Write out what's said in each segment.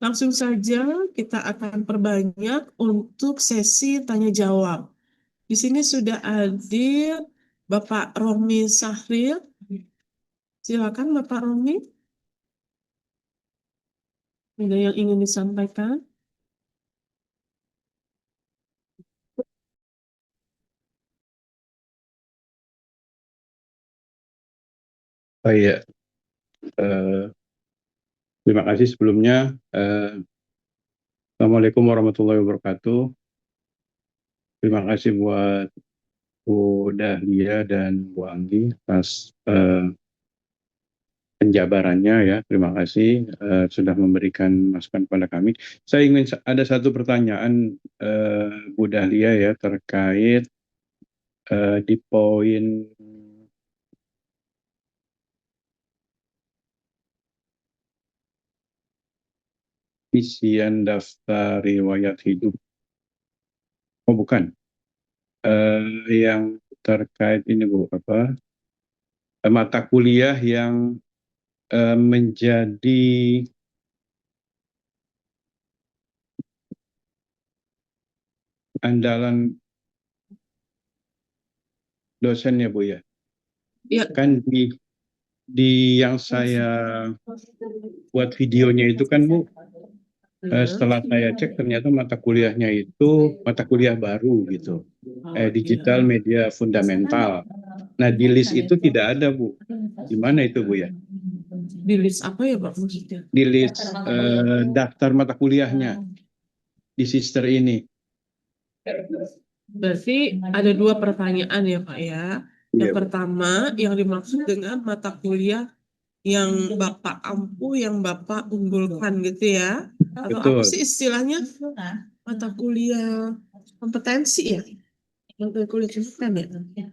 Langsung saja kita akan perbanyak untuk sesi tanya jawab. Di sini sudah hadir Bapak Romi Sahril. Silakan Bapak Romi. Ada yang ingin disampaikan? Oh iya, eh, terima kasih sebelumnya. Assalamualaikum warahmatullahi wabarakatuh. Terima kasih buat Bu Dahlia dan Bu Anggi atas penjabarannya ya. Terima kasih sudah memberikan masukan kepada kami. Saya ingin ada satu pertanyaan Bu Dahlia ya terkait di poin isian daftar riwayat hidup. Oh bukan, yang terkait ini Bu apa? Mata kuliah yang menjadi andalan dosen ya Bu ya. Ya. Kan di yang saya buat videonya itu kan Bu, setelah saya cek ternyata mata kuliahnya itu mata kuliah baru gitu. Digital Media Fundamental. Nah di list itu tidak ada Bu. Di mana itu Bu ya? Di list apa ya Pak maksudnya? Di list daftar mata kuliahnya di sister ini. Berarti ada dua pertanyaan ya Pak ya. Yang Iya Bu. pertama yang dimaksud dengan mata kuliah yang Bapak ampuh, yang Bapak unggulkan gitu ya. Atau apa Betul. sih istilahnya? Mata kuliah kompetensi ya? Mata kuliah kompeten ya?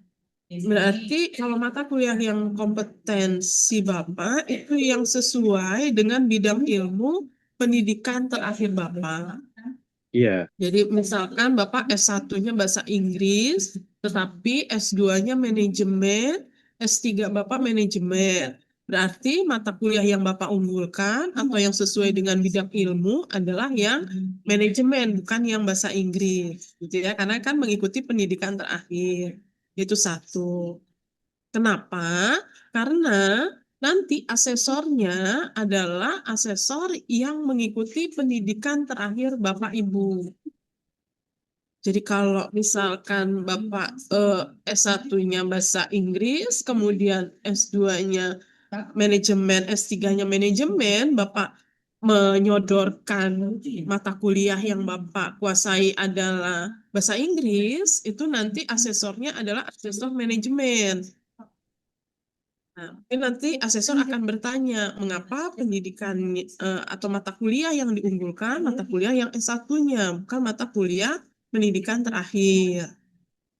Berarti kalau mata kuliah yang kompetensi Bapak itu yang sesuai dengan bidang ilmu pendidikan terakhir Bapak. Iya. Jadi misalkan Bapak S1-nya bahasa Inggris, tetapi S2-nya manajemen, S3 Bapak manajemen. Berarti mata kuliah yang Bapak unggulkan atau yang sesuai dengan bidang ilmu adalah yang manajemen, bukan yang bahasa Inggris. Gitu ya, karena kan mengikuti pendidikan terakhir. Itu satu. Kenapa? Karena nanti asesornya adalah asesor yang mengikuti pendidikan terakhir Bapak Ibu. Jadi kalau misalkan Bapak S1-nya bahasa Inggris, kemudian S2-nya manajemen, S3-nya manajemen, Bapak menyodorkan mata kuliah yang Bapak kuasai adalah bahasa Inggris, itu nanti asesornya adalah asesor manajemen. Nah, mungkin nanti asesor akan bertanya, mengapa pendidikan atau mata kuliah yang diunggulkan, mata kuliah yang S1-nya, bukan mata kuliah pendidikan terakhir.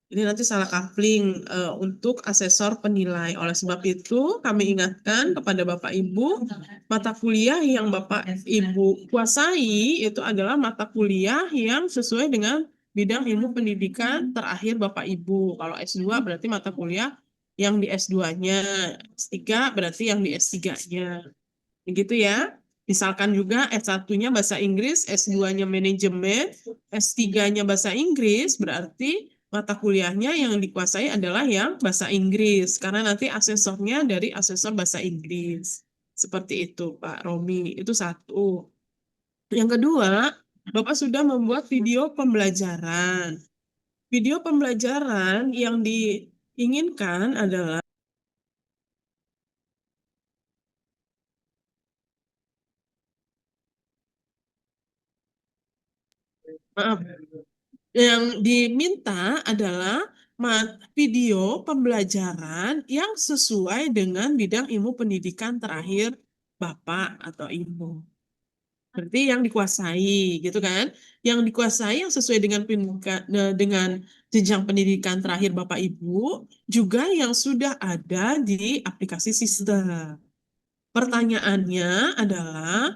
Ini nanti salah coupling untuk asesor penilai. Oleh sebab itu, kami ingatkan kepada Bapak Ibu, mata kuliah yang Bapak Ibu kuasai itu adalah mata kuliah yang sesuai dengan bidang ilmu pendidikan terakhir Bapak Ibu. Kalau S2 berarti mata kuliah yang di S2-nya, S3 berarti yang di S3-nya. Begitu ya. Misalkan juga S1-nya bahasa Inggris, S2-nya manajemen, S3-nya bahasa Inggris, berarti mata kuliahnya yang dikuasai adalah yang bahasa Inggris, karena nanti asesornya dari asesor bahasa Inggris. Seperti itu, Pak Romi. Itu satu. Yang kedua, Bapak sudah membuat video pembelajaran. Video pembelajaran yang diinginkan adalah, maaf, yang diminta adalah video pembelajaran yang sesuai dengan bidang ilmu pendidikan terakhir Bapak atau Ibu. Berarti yang dikuasai, gitu kan? Yang dikuasai yang sesuai dengan dengan jenjang pendidikan terakhir Bapak Ibu, juga yang sudah ada di aplikasi sistem. Pertanyaannya adalah,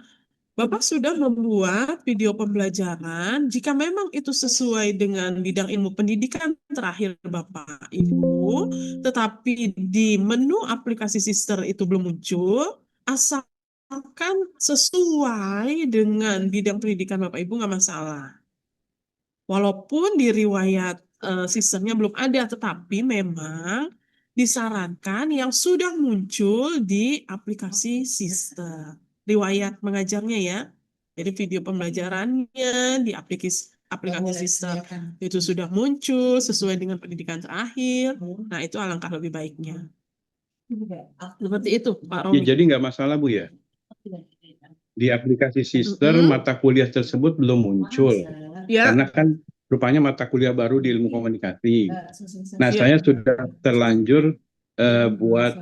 Bapak sudah membuat video pembelajaran, jika memang itu sesuai dengan bidang ilmu pendidikan terakhir Bapak Ibu, tetapi di menu aplikasi sister itu belum muncul, asal asalkan sesuai dengan bidang pendidikan Bapak Ibu nggak masalah. Walaupun di riwayat sistemnya belum ada, tetapi memang disarankan yang sudah muncul di aplikasi sistem. Riwayat mengajarnya ya. Jadi video pembelajarannya di aplikasi sistem itu sudah muncul sesuai dengan pendidikan terakhir. Nah, itu alangkah lebih baiknya. Seperti itu, Pak Ya, Romi. jadi nggak masalah Bu ya. Di aplikasi Sister Mm-mm. mata kuliah tersebut belum muncul. Ya, Karena kan rupanya mata kuliah baru di ilmu komunikasi. Nah, ya. saya sudah terlanjur buat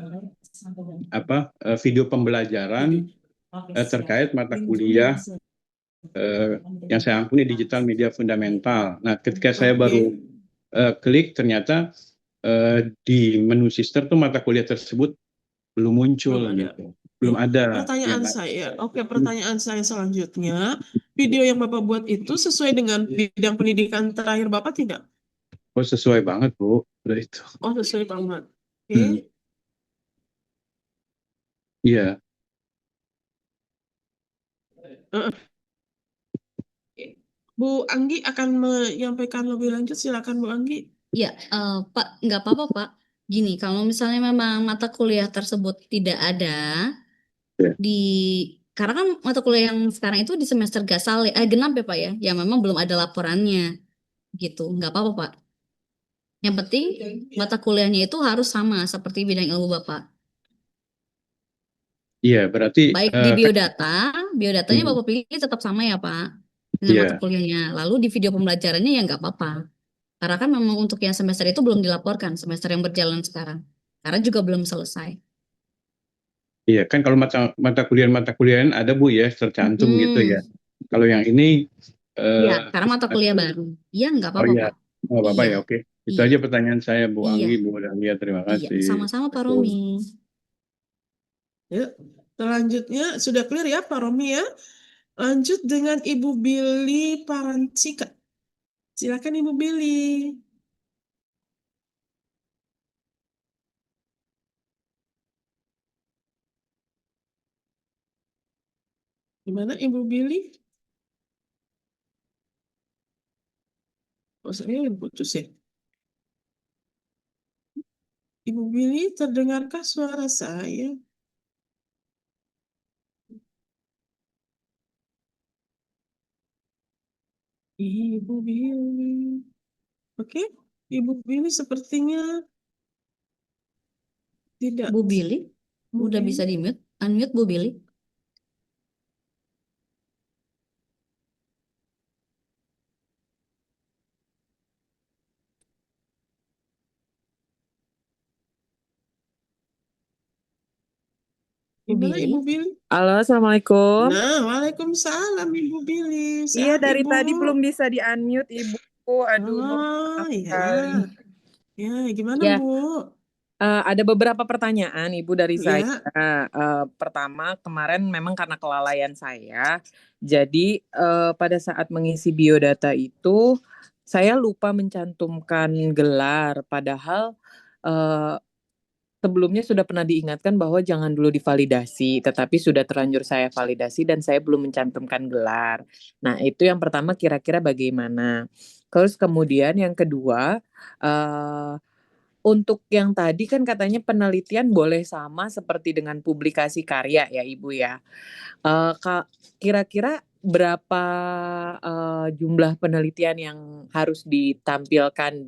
video pembelajaran terkait mata kuliah yang saya ampuni digital media fundamental. Nah, ketika saya baru klik, ternyata di menu Sister tuh mata kuliah tersebut belum muncul Belum ada. gitu, belum ada. Pertanyaan saya, pertanyaan saya selanjutnya, video yang Bapak buat itu sesuai dengan bidang pendidikan terakhir Bapak tidak? Oh, sesuai banget Bu, udah itu. Oh, sesuai banget. Oke. Iya. Eh, Bu Anggi akan menyampaikan lebih lanjut, silakan Bu Anggi. Ya, Pak, nggak apa-apa, Pak. Gini, kalau misalnya memang mata kuliah tersebut tidak ada Ya. karena kan mata kuliah yang sekarang itu di semester genap ya, Pak ya, yang memang belum ada laporannya, gitu. Nggak apa-apa, Pak. Yang penting mata kuliahnya itu harus sama seperti bidang ilmu Bapak. Iya, berarti Baik di biodatanya Bapak pilih tetap sama ya, Pak, dengan mata Iya. kuliahnya. Lalu di video pembelajarannya ya nggak apa-apa. Karena kan memang untuk yang semester itu belum dilaporkan, semester yang berjalan sekarang. Karena juga belum selesai. Iya, kan kalau mata kuliah ada Bu ya, tercantum gitu ya. Kalau yang ini Iya, karena mata kuliah baru. Iya, nggak oh apa-apa, iya, Pak. nggak apa-apa Iya, ya, oke. Itu iya, aja pertanyaan saya Bu iya, Anggi, Bu Dahlia, terima iya. kasih. Sama-sama Pak Romi. Yuk, selanjutnya sudah clear ya Pak Romi ya. Lanjut dengan Ibu Billy Parancika. Silakan Ibu Billy. Gimana Ibu Billy? Oh, saya yang putus ya. Ibu Billy, terdengarkah suara saya? Ibu Billy. Oke, Ibu Billy sepertinya tidak. Bu Billy, udah bisa di-mute? Unmute Bu Billy. Gimana Ibu Billy? Halo, Assalamualaikum. Nah, waalaikumsalam Ibu Billy. Iya, Sehat dari Ibu? tadi belum bisa di-unmute, Ibu. Aduh, Oh, maaf ya. sekali. Ya, gimana Ya, Bu? ada beberapa pertanyaan, Ibu, dari saya. Ya. Pertama, kemarin memang karena kelalaian saya, jadi pada saat mengisi biodata itu, saya lupa mencantumkan gelar, padahal sebelumnya sudah pernah diingatkan bahwa jangan dulu divalidasi, tetapi sudah terlanjur saya validasi dan saya belum mencantumkan gelar. Nah, itu yang pertama, kira-kira bagaimana? Terus kemudian yang kedua, untuk yang tadi kan katanya penelitian boleh sama seperti dengan publikasi karya ya Ibu ya. Kira-kira berapa jumlah penelitian yang harus ditampilkan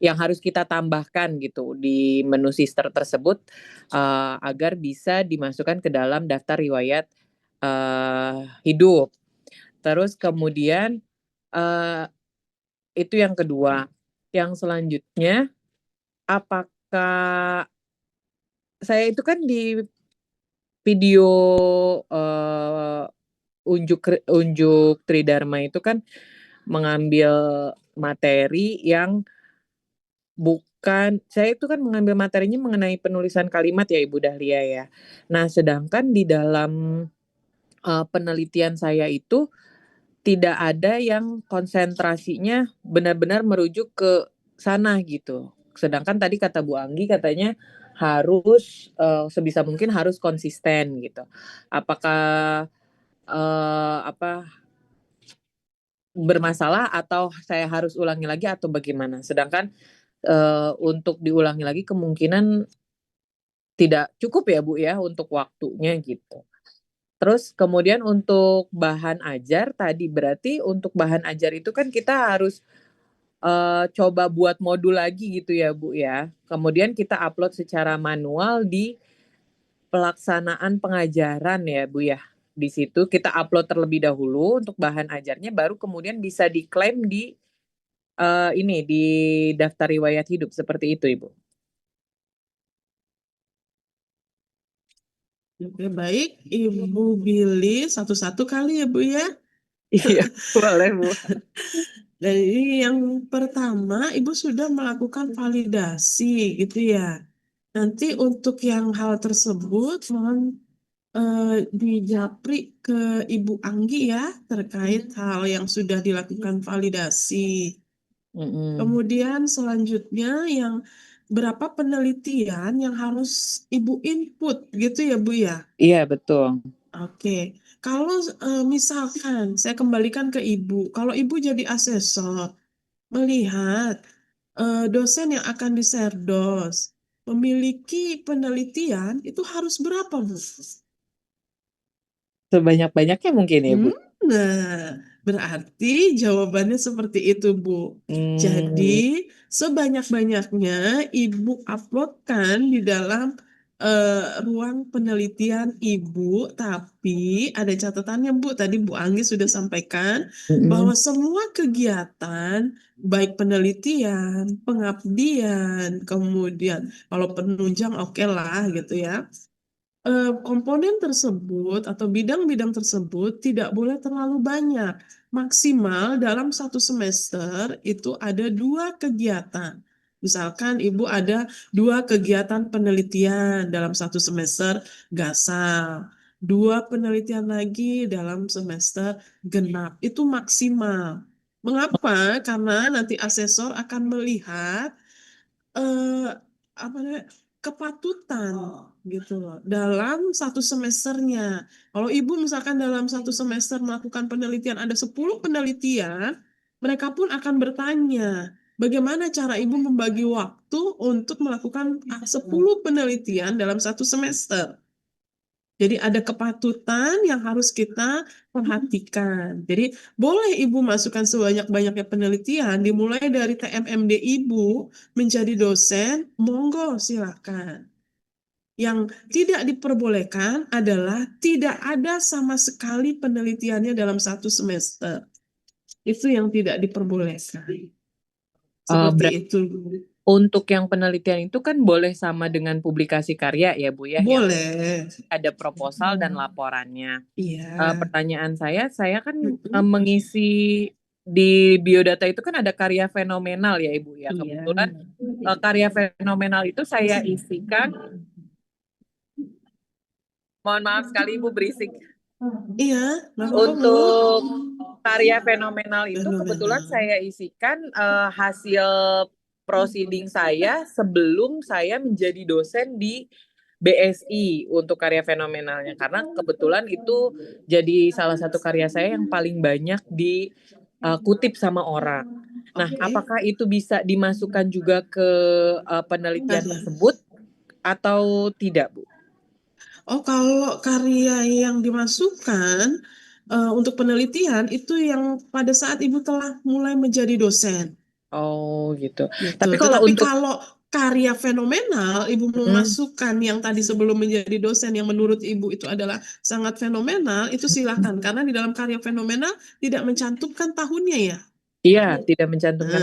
yang harus kita tambahkan gitu di menu Sister tersebut agar bisa dimasukkan ke dalam daftar riwayat hidup. Terus kemudian itu yang kedua. Yang selanjutnya, apakah saya itu kan di video unjuk Tridharma itu kan mengambil materi yang saya itu kan mengambil materinya mengenai penulisan kalimat ya Ibu Dahlia ya. Nah, sedangkan di dalam penelitian saya itu tidak ada yang konsentrasinya benar-benar merujuk ke sana gitu. Sedangkan tadi kata Bu Anggi katanya harus sebisa mungkin harus konsisten gitu. Apakah bermasalah atau saya harus ulangi lagi atau bagaimana? Sedangkan untuk diulangi lagi kemungkinan tidak cukup ya Bu ya untuk waktunya gitu. Terus kemudian untuk bahan ajar tadi, berarti untuk bahan ajar itu kan kita harus coba buat modul lagi gitu ya Bu ya. Kemudian kita upload secara manual di pelaksanaan pengajaran ya Bu ya. Di situ kita upload terlebih dahulu untuk bahan ajarnya, baru kemudian bisa diklaim di di daftar riwayat hidup, seperti itu Ibu. Oke, baik. Ibu Billy satu-satu kali ya Bu ya. Iya, boleh Bu. Jadi yang pertama, Ibu sudah melakukan validasi gitu ya. Nanti untuk yang hal tersebut, mohon dijapri ke Ibu Anggi ya, terkait hal yang sudah dilakukan validasi. Kemudian selanjutnya yang berapa penelitian yang harus Ibu input gitu ya Bu ya. Iya, betul. Oke, kalau misalkan saya kembalikan ke Ibu, kalau Ibu jadi asesor, melihat dosen yang akan diserdos memiliki penelitian, itu harus berapa, Bu? Sebanyak-banyaknya mungkin ya Bu. Nah, berarti jawabannya seperti itu, Bu. Jadi, sebanyak-banyaknya Ibu uploadkan di dalam ruang penelitian Ibu, tapi ada catatannya, Bu. Tadi Bu Anggi sudah sampaikan bahwa semua kegiatan, baik penelitian, pengabdian, kemudian kalau penunjang oke lah gitu ya. Komponen tersebut atau bidang-bidang tersebut tidak boleh terlalu banyak. Maksimal dalam satu semester itu ada 2 kegiatan. Misalkan Ibu ada 2 kegiatan penelitian dalam satu semester gasal, 2 penelitian lagi dalam semester genap. Itu maksimal. Mengapa? Karena nanti asesor akan melihat apa namanya, kepatutan gitu loh dalam satu semesternya. Kalau Ibu misalkan dalam satu semester melakukan penelitian ada 10 penelitian, mereka pun akan bertanya, bagaimana cara Ibu membagi waktu untuk melakukan 10 penelitian dalam satu semester. Jadi ada kepatutan yang harus kita perhatikan. Jadi boleh Ibu masukkan sebanyak-banyaknya penelitian, dimulai dari TMMD Ibu menjadi dosen, monggo silakan. Yang tidak diperbolehkan adalah tidak ada sama sekali penelitiannya dalam satu semester. Itu yang tidak diperbolehkan. Seperti itu. Untuk yang penelitian itu kan boleh sama dengan publikasi karya ya Bu ya, yang Boleh. ada proposal dan laporannya. Iya. Pertanyaan saya kan mengisi di biodata itu kan ada karya fenomenal ya Ibu ya. Kebetulan karya fenomenal itu saya isikan. Mohon maaf sekali Ibu berisik. Iya, Untuk karya fenomenal itu kebetulan saya isikan hasil proceeding saya sebelum saya menjadi dosen di BSI untuk karya fenomenalnya, karena kebetulan itu jadi salah satu karya saya yang paling banyak dikutip sama orang. Nah, apakah itu bisa dimasukkan juga ke penelitian tersebut atau tidak, Bu? Oh, kalau karya yang dimasukkan untuk penelitian itu yang pada saat Ibu telah mulai menjadi dosen. Oh, gitu. Gitu. Tapi Tetapi untuk kalau karya fenomenal, Ibu memasukkan yang tadi sebelum menjadi dosen yang menurut Ibu itu adalah sangat fenomenal, itu silakan. Karena di dalam karya fenomenal tidak mencantumkan tahunnya ya. Iya, tidak mencantumkan.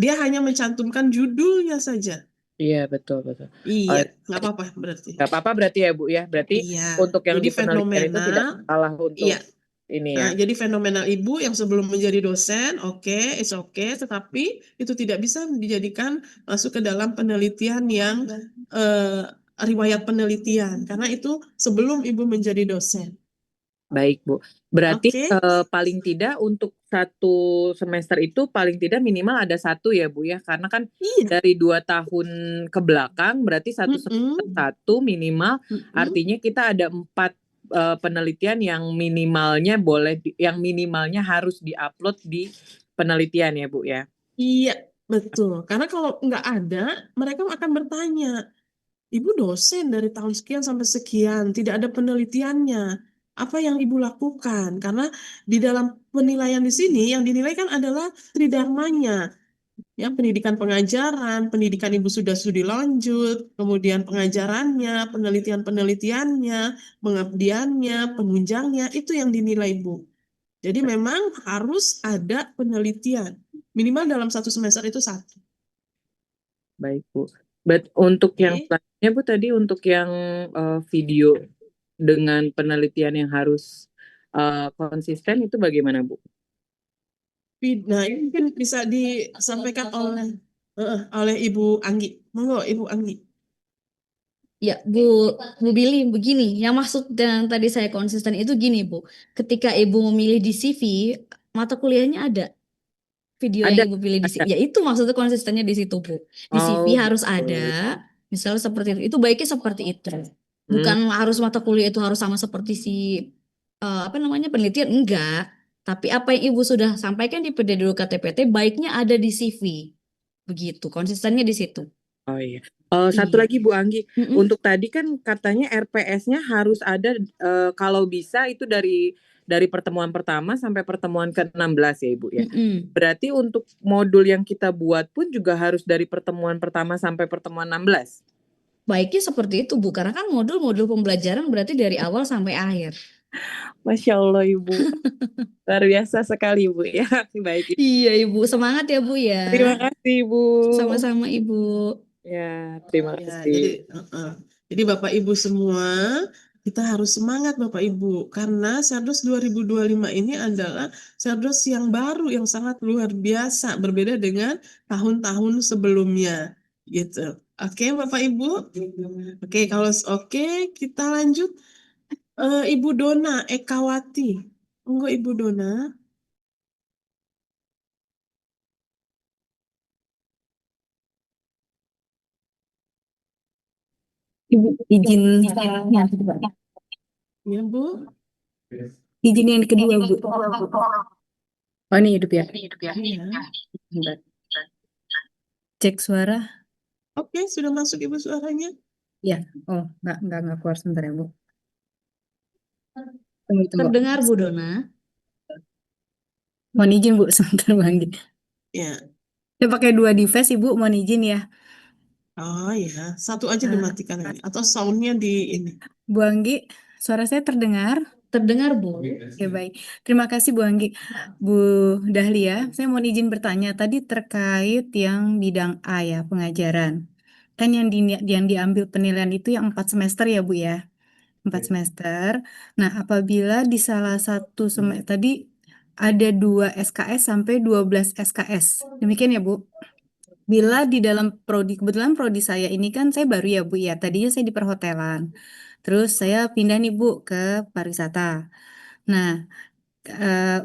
Dia hanya mencantumkan judulnya saja. Iya, betul. Iya, nggak apa-apa berarti. Nggak apa-apa berarti ya Bu ya. Berarti untuk yang jadi di penelitian itu tidak salah untuk ini ya. Jadi fenomenal Ibu yang sebelum menjadi dosen, it's okay, tetapi itu tidak bisa dijadikan masuk ke dalam penelitian yang riwayat penelitian, karena itu sebelum Ibu menjadi dosen. Baik Bu. Berarti paling tidak untuk satu semester itu paling tidak minimal ada satu ya Bu ya, karena kan Iya. dari 2 tahun ke belakang berarti satu semester Mm-mm. satu minimal, Mm-mm. artinya kita ada 4 penelitian yang minimalnya harus diupload di penelitian ya Bu ya. Iya, betul. Karena kalau nggak ada, mereka akan bertanya, Ibu dosen dari tahun sekian sampai sekian, tidak ada penelitiannya. Apa yang Ibu lakukan? Karena di dalam penilaian di sini, yang dinilai kan adalah tridharmanya. Ya, pendidikan pengajaran, pendidikan Ibu sudah studi lanjut, kemudian pengajarannya, penelitian-penelitiannya, pengabdiannya, penunjangnya, itu yang dinilai Bu. Jadi memang harus ada penelitian. Minimal dalam satu semester itu satu. Baik Bu. Untuk yang Oke. selanjutnya Bu tadi untuk yang video dengan penelitian yang harus konsisten itu bagaimana Bu? Nah, ini mungkin bisa disampaikan oleh Ibu Anggi. Monggo, Ibu Anggi. Ya, Bu Billy, begini, yang maksud yang tadi saya konsisten itu gini, Bu. Ketika Ibu memilih di CV, mata kuliahnya ada video Ada, yang Ibu pilih di ada. CV. Ya, itu maksudnya konsistennya di situ, Bu. Di CV Oh, harus gitu. ada, misalnya seperti itu. Itu baiknya seperti itu. Bukan harus mata kuliah itu harus sama seperti si apa namanya penelitian, enggak. Tapi apa yang Ibu sudah sampaikan di PD dulu KTPT baiknya ada di CV. Begitu, konsistennya di situ. Oh iya. Satu Iya. lagi Bu Anggi, Mm-mm. untuk tadi kan katanya RPS-nya harus ada kalau bisa itu dari pertemuan pertama sampai pertemuan ke-16 ya Ibu ya. Mm-mm. Berarti untuk modul yang kita buat pun juga harus dari pertemuan pertama sampai pertemuan 16. Baiknya seperti itu, Bu. Karena kan modul-modul pembelajaran berarti dari awal sampai akhir. Masya Allah Ibu. Luar biasa sekali Ibu ya. Baik. Iya, Ibu. Semangat ya, Bu ya. Terima kasih Ibu. Sama-sama, Ibu. Ya, terima Ya, kasih. jadi Bapak Ibu semua, kita harus semangat Bapak Ibu. Karena Serdos 2025 ini adalah Serdos yang baru, yang sangat luar biasa. Berbeda dengan tahun-tahun sebelumnya. Gitu. Oke, Bapak Ibu? Oke, kalau oke, kita lanjut. Ibu Dona Ekawati. Monggo Ibu Dona. Ibu izin yang kedua. Ya, Bu. Izin yang kedua, Bu. Oh, ini hidup ya. Iya. Bentar. Cek suara. Oke, sudah masuk Ibu suaranya? Ya. Oh, enggak keluar sebentar ya, Bu. Tunggu. Terdengar, Bu Dona? Mohon izin, Bu, sebentar, Bu Anggi. Ya. Saya pakai 2 device, Ibu. Mohon izin ya. Oh ya, satu aja Ah. dimatikan ini. Atau soundnya di ini. Bu Anggi, suara saya terdengar? Terdengar, Bu. Oke, baik. Terima kasih, Bu Anggi. Bu Dahlia, saya mohon izin bertanya tadi terkait yang bidang A ya, pengajaran. Kan yang diambil penilaian itu yang 4 semester ya, Bu ya. 4 semester. Nah, apabila di salah satu semester tadi ada 2 SKS sampai 12 SKS. Demikian ya, Bu. Bila di dalam prodi, kebetulan prodi saya ini kan saya baru ya, Bu ya. Tadinya saya di perhotelan. Terus saya pindah nih, Bu, ke pariwisata. Nah,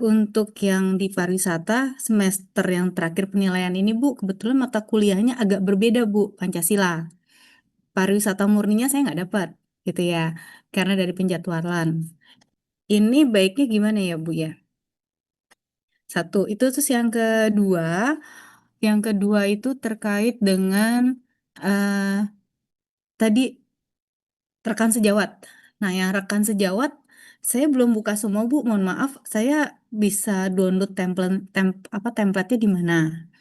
untuk yang di pariwisata semester yang terakhir penilaian ini, Bu, kebetulan mata kuliahnya agak berbeda, Bu, Pancasila. Pariwisata murninya saya nggak dapat, gitu ya, karena dari penjadwalan. Ini baiknya gimana ya, Bu ya? Satu, itu terus yang kedua itu terkait dengan tadi rekan sejawat. Nah, yang rekan sejawat saya belum buka semua, Bu. Mohon maaf, saya bisa download template-nya di mana?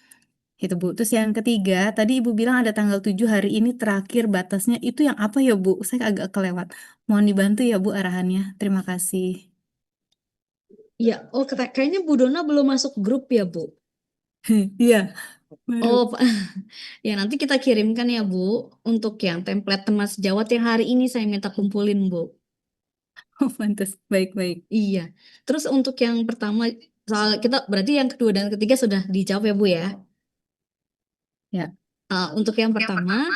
Itu, Bu. Terus yang ketiga, tadi Ibu bilang ada tanggal 7 hari ini terakhir batasnya. Itu yang apa ya, Bu? Saya agak kelewat. Mohon dibantu ya, Bu, arahannya. Terima kasih. Ya, kayaknya Bu Dona belum masuk grup ya, Bu. Iya, baru. Oh, Pak. Ya nanti kita kirimkan ya, Bu, untuk yang template teman sejawat yang hari ini saya minta kumpulin, Bu. Oh, pantas. Baik-baik. Iya. Terus untuk yang pertama, soal kita berarti yang kedua dan ketiga sudah dijawab ya, Bu ya. Ya. Untuk yang pertama,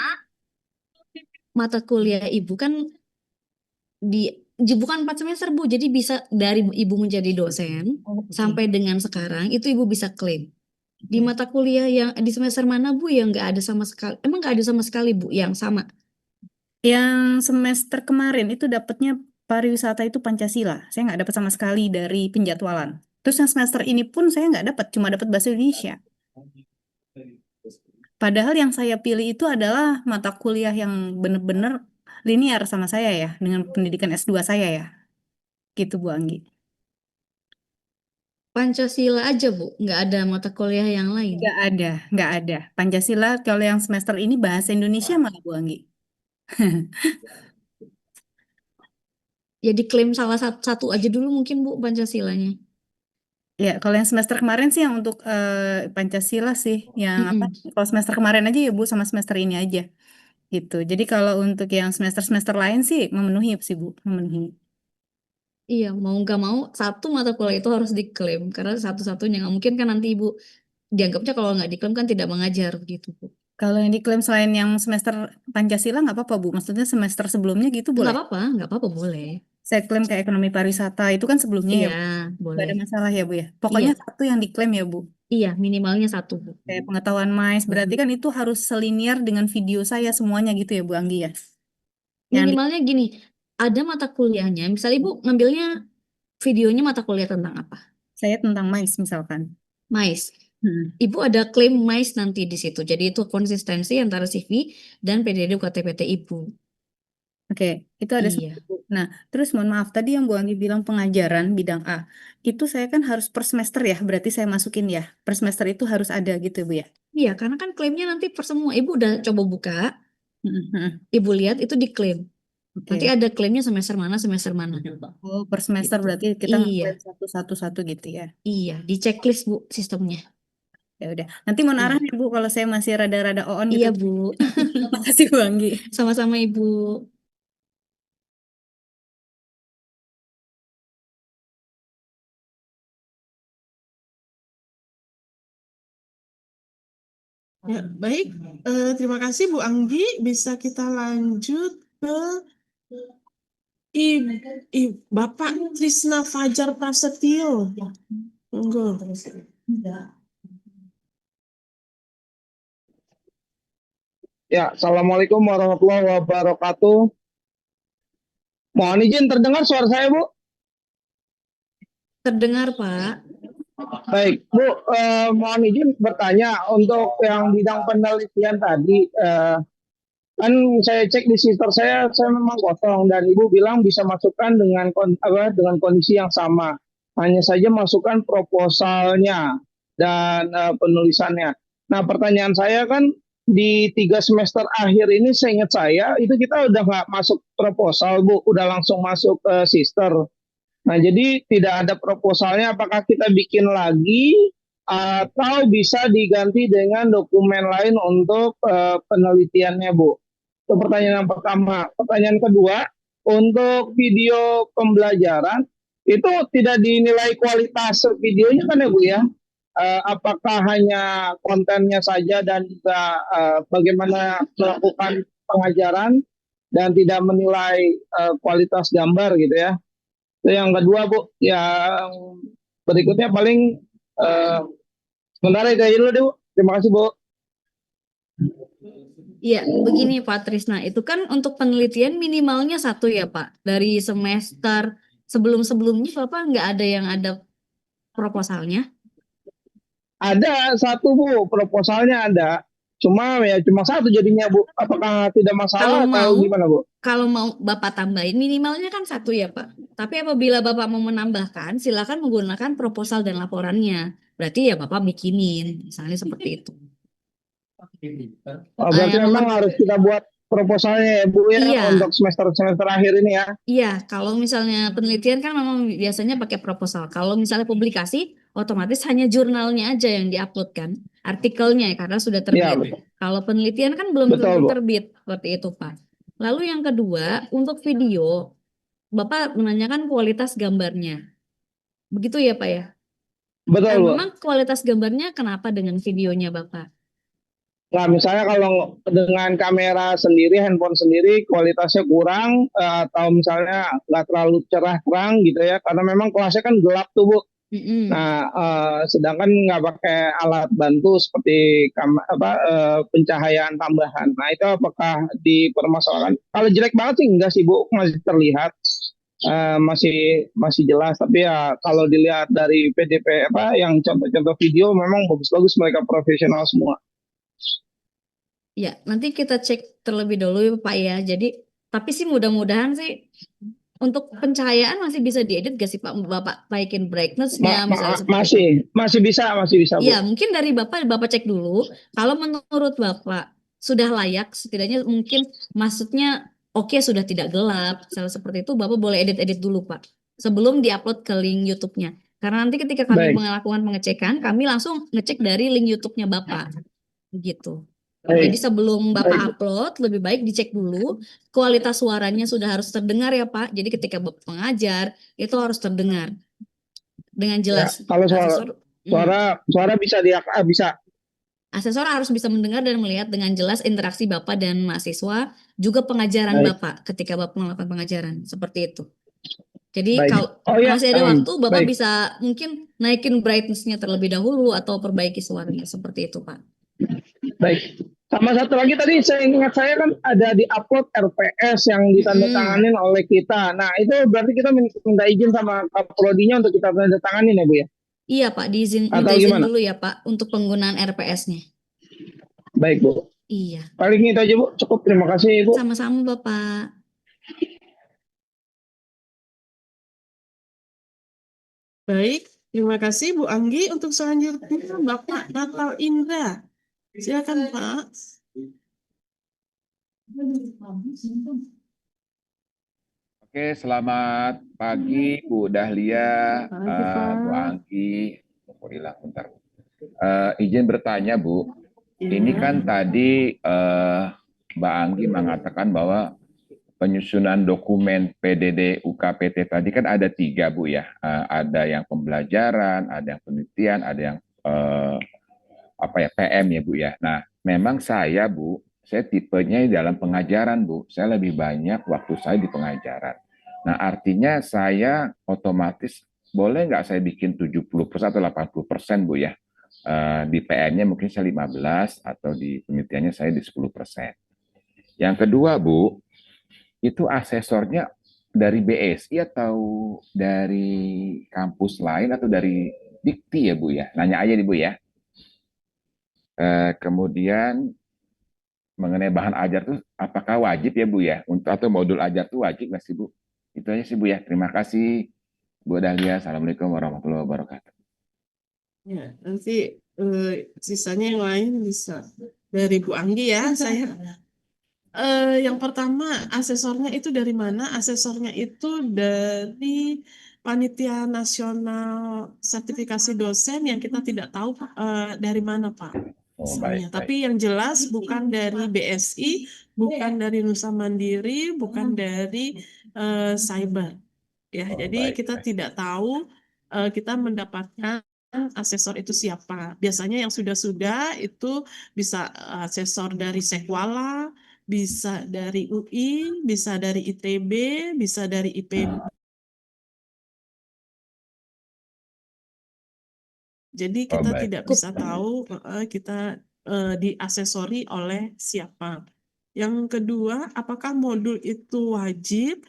mata kuliah Ibu kan di bukan 4 semester Bu, jadi bisa dari Ibu menjadi dosen Oh, oke. sampai dengan sekarang itu Ibu bisa klaim. Di Oke. mata kuliah yang di semester mana Bu yang nggak ada sama sekali? Emang nggak ada sama sekali Bu yang sama? Yang semester kemarin itu dapatnya pariwisata itu Pancasila. Saya nggak dapat sama sekali dari penjadwalan. Terus yang semester ini pun saya nggak dapat, cuma dapat bahasa Indonesia. Padahal yang saya pilih itu adalah mata kuliah yang benar-benar linear sama saya ya, dengan pendidikan S2 saya ya. Gitu Bu Anggi. Pancasila aja Bu, nggak ada mata kuliah yang lain. Nggak ada. Pancasila kalau yang semester ini bahasa Indonesia malah Bu Anggi. Ya diklaim salah satu aja dulu mungkin Bu Pancasilanya. Ya, kalau yang semester kemarin sih yang untuk Pancasila sih, yang apa? Mm-mm. Kalau semester kemarin aja ya Bu, sama semester ini aja. Gitu. Jadi kalau untuk yang semester-semester lain sih memenuhi sih Bu, memenuhi. Iya, mau nggak mau satu mata kuliah itu harus diklaim karena satu-satunya nggak mungkin kan nanti Ibu dianggapnya kalau nggak diklaim kan tidak mengajar gitu Bu. Kalau yang diklaim selain yang semester Pancasila nggak apa-apa Bu, maksudnya semester sebelumnya gitu boleh. Nggak apa-apa boleh. Saya klaim kayak ekonomi pariwisata itu kan sebelumnya ya, Iya, Bu. Nggak boleh. ada masalah ya Bu ya. Pokoknya Iya, satu yang diklaim ya Bu. iya minimalnya satu Bu. Kayak pengetahuan MAIS, berarti kan itu harus selinier dengan video saya semuanya gitu ya Bu Anggi ya. Yang di- Minimalnya gini, ada mata kuliahnya, misalnya Ibu ngambilnya videonya mata kuliah tentang apa? saya tentang MAIS misalkan. MAIS. Hmm. Ibu ada klaim MAIS nanti di situ. Jadi itu konsistensi antara CV dan PDD UKT-PT Ibu. Oke, itu ada semua Iya. Bu. Nah, terus mohon maaf tadi yang Bu Anggi bilang pengajaran bidang A, itu saya kan harus per semester ya, berarti saya masukin ya, per semester itu harus ada gitu Bu ya. Iya, karena kan klaimnya nanti per semua. Ibu udah coba buka, Hmm, hmm. Ibu lihat itu diklaim. Nanti Oke. ada klaimnya semester mana, semester mana. Oh, per semester Gitu. berarti kita Iya, ngeklaim satu-satu gitu ya. iya, di checklist Bu sistemnya. Ya udah. Nanti mau arah Iya, nih Bu kalau saya masih rada-rada on gitu. iya Bu. Makasih Bu Anggi. Sama-sama Ibu. Ya, baik. Terima kasih Bu Anggi. Bisa kita lanjut ke Bapak Trisna Fajar Prasetyo. Monggo. Ya, Assalamualaikum warahmatullahi wabarakatuh. Mohon izin terdengar suara saya, Bu? Terdengar Pak. Baik, Bu, mohon izin bertanya untuk yang bidang penelitian tadi. Kan saya cek di sister saya memang kosong dan Ibu bilang bisa masukkan dengan dengan kondisi yang sama. Hanya saja masukkan proposalnya dan penulisannya. Nah, pertanyaan saya kan di 3 semester akhir ini seingat saya itu kita udah nggak masuk proposal Bu, udah langsung masuk ke sister. Nah, jadi tidak ada proposalnya, apakah kita bikin lagi atau bisa diganti dengan dokumen lain untuk penelitiannya Bu? Itu pertanyaan yang pertama. Pertanyaan kedua, untuk video pembelajaran itu tidak dinilai kualitas videonya kan ya Bu ya? Apakah hanya kontennya saja dan juga bagaimana melakukan pengajaran dan tidak menilai kualitas gambar gitu ya? Itu yang kedua Bu. Yang berikutnya paling sementara itu aja dulu deh Bu. Terima kasih Bu. Iya, begini Pak Trisna, itu kan untuk penelitian minimalnya satu ya Pak. Dari semester sebelum-sebelumnya Bapak nggak ada yang ada proposalnya? Ada satu Bu, proposalnya ada. Cuma satu jadinya Bu. Apakah tidak Kalau masalah atau mau, gimana Bu? kalau mau Bapak tambahin minimalnya kan satu ya Pak. Tapi apabila Bapak mau menambahkan, silakan menggunakan proposal dan laporannya. Berarti ya Bapak bikinin, misalnya seperti itu. Oh, berarti Yang memang nomor harus kita buat proposalnya ya Bu ya iya. untuk semester akhir ini ya. Iya, kalau misalnya penelitian kan memang biasanya pakai proposal. Kalau misalnya publikasi, otomatis hanya jurnalnya aja yang diupload kan, artikelnya ya, karena sudah Iya, terbit. betul. Kalau penelitian kan belum Betul, tentu Bu. terbit, seperti itu Pak. Lalu yang kedua, untuk video, Bapak menanyakan kualitas gambarnya. Begitu ya Pak ya? Betul, Bu. Memang kualitas gambarnya kenapa dengan videonya Bapak? Nah, misalnya kalau dengan kamera sendiri, handphone sendiri, kualitasnya kurang, atau misalnya nggak terlalu cerah terang gitu ya, karena memang kelasnya kan gelap tuh, Bu. Mm-mm. Nah, sedangkan nggak pakai alat bantu seperti pencahayaan tambahan. Nah, itu apakah dipermasalahkan? Kalau jelek banget sih enggak sih, Bu, masih terlihat. Masih masih jelas, tapi ya kalau dilihat dari PDP yang contoh-contoh video memang bagus-bagus, mereka profesional semua. Ya, nanti kita cek terlebih dulu ya Pak ya. Jadi, tapi sih mudah-mudahan sih untuk pencahayaan masih bisa diedit gak sih Pak? Bapak naikin brightness-nya misalnya seperti itu. Masih bisa, Bu. Iya, mungkin dari Bapak cek dulu. Kalau menurut Bapak sudah layak, setidaknya mungkin maksudnya oke sudah tidak gelap, misalnya seperti itu, Bapak boleh edit-edit dulu Pak. Sebelum diupload ke link YouTube-nya. Karena nanti ketika kami Baik. melakukan pengecekan, kami langsung ngecek dari link YouTube-nya Bapak. Gitu. Jadi Baik. sebelum Bapak Baik. upload, lebih baik dicek dulu kualitas suaranya sudah harus terdengar ya Pak. Jadi ketika Bapak mengajar, itu harus terdengar dengan Ya, jelas. kalau suara bisa. Asesor harus bisa mendengar dan melihat dengan jelas interaksi Bapak dan mahasiswa, juga pengajaran Baik. Bapak ketika Bapak melakukan pengajaran, seperti itu. Jadi Baik. kalau Oh ya, masih ada waktu, Bapak baik. bisa mungkin naikin brightness-nya terlebih dahulu atau perbaiki suaranya, seperti itu Pak. Baik. Sama satu lagi tadi saya ingat saya kan ada di upload RPS yang ditandatanganin oleh kita. Nah, itu berarti kita minta izin sama Prodinya untuk kita tandatanganin ya, Bu ya? Iya Pak, minta Atau izin gimana? dulu ya Pak untuk penggunaan RPS-nya. Baik, Bu. Iya, Paling itu aja, Bu. Cukup, terima kasih, Bu. sama-sama Bapak. Baik, terima kasih Bu Anggi. Untuk selanjutnya Bapak Natal Indra. Silakan Pak. Oke, selamat pagi Bu Dahlia, Pagi, Pak. Bu Anggi. Alhamdulillah, bentar. Izin bertanya Bu, ini kan tadi Mbak Anggi mengatakan bahwa penyusunan dokumen PDD UKPT tadi kan ada 3 Bu ya, ada yang pembelajaran, ada yang penelitian, ada yang PM ya Bu ya. Nah, memang saya Bu, saya tipenya dalam pengajaran Bu, saya lebih banyak waktu saya di pengajaran. Nah, artinya saya otomatis boleh nggak saya bikin 70% atau 80% Bu ya? Di PN-nya mungkin saya 15 atau di penelitiannya saya di 10%. Yang kedua Bu, itu asesornya dari BSI atau dari kampus lain atau dari Dikti ya Bu ya? Nanya aja nih Bu ya. Kemudian mengenai bahan ajar tuh apakah wajib ya Bu ya? Untuk atau modul ajar tuh wajib nggak sih Bu? Itu aja sih Bu ya. Terima kasih Bu Dahlia. Assalamualaikum warahmatullahi wabarakatuh. Ya, nanti sisanya yang lain bisa dari Bu Anggi ya. Saya yang pertama, asesornya itu dari mana? Asesornya itu dari Panitia Nasional Sertifikasi Dosen yang kita tidak tahu dari mana Pak. Oh, Asalnya. baik. Tapi yang jelas bukan dari BSI, bukan dari Nusa Mandiri, bukan dari Cyber. Ya, Oh, jadi baik, kita baik. tidak tahu kita mendapatkan asesor itu siapa. Biasanya yang sudah-sudah itu bisa asesor dari Sekwala, bisa dari UI, bisa dari ITB, bisa dari IPB. Jadi Oh, kita baik. tidak bisa tahu kita diasesori oleh siapa. Yang kedua, apakah modul itu wajib?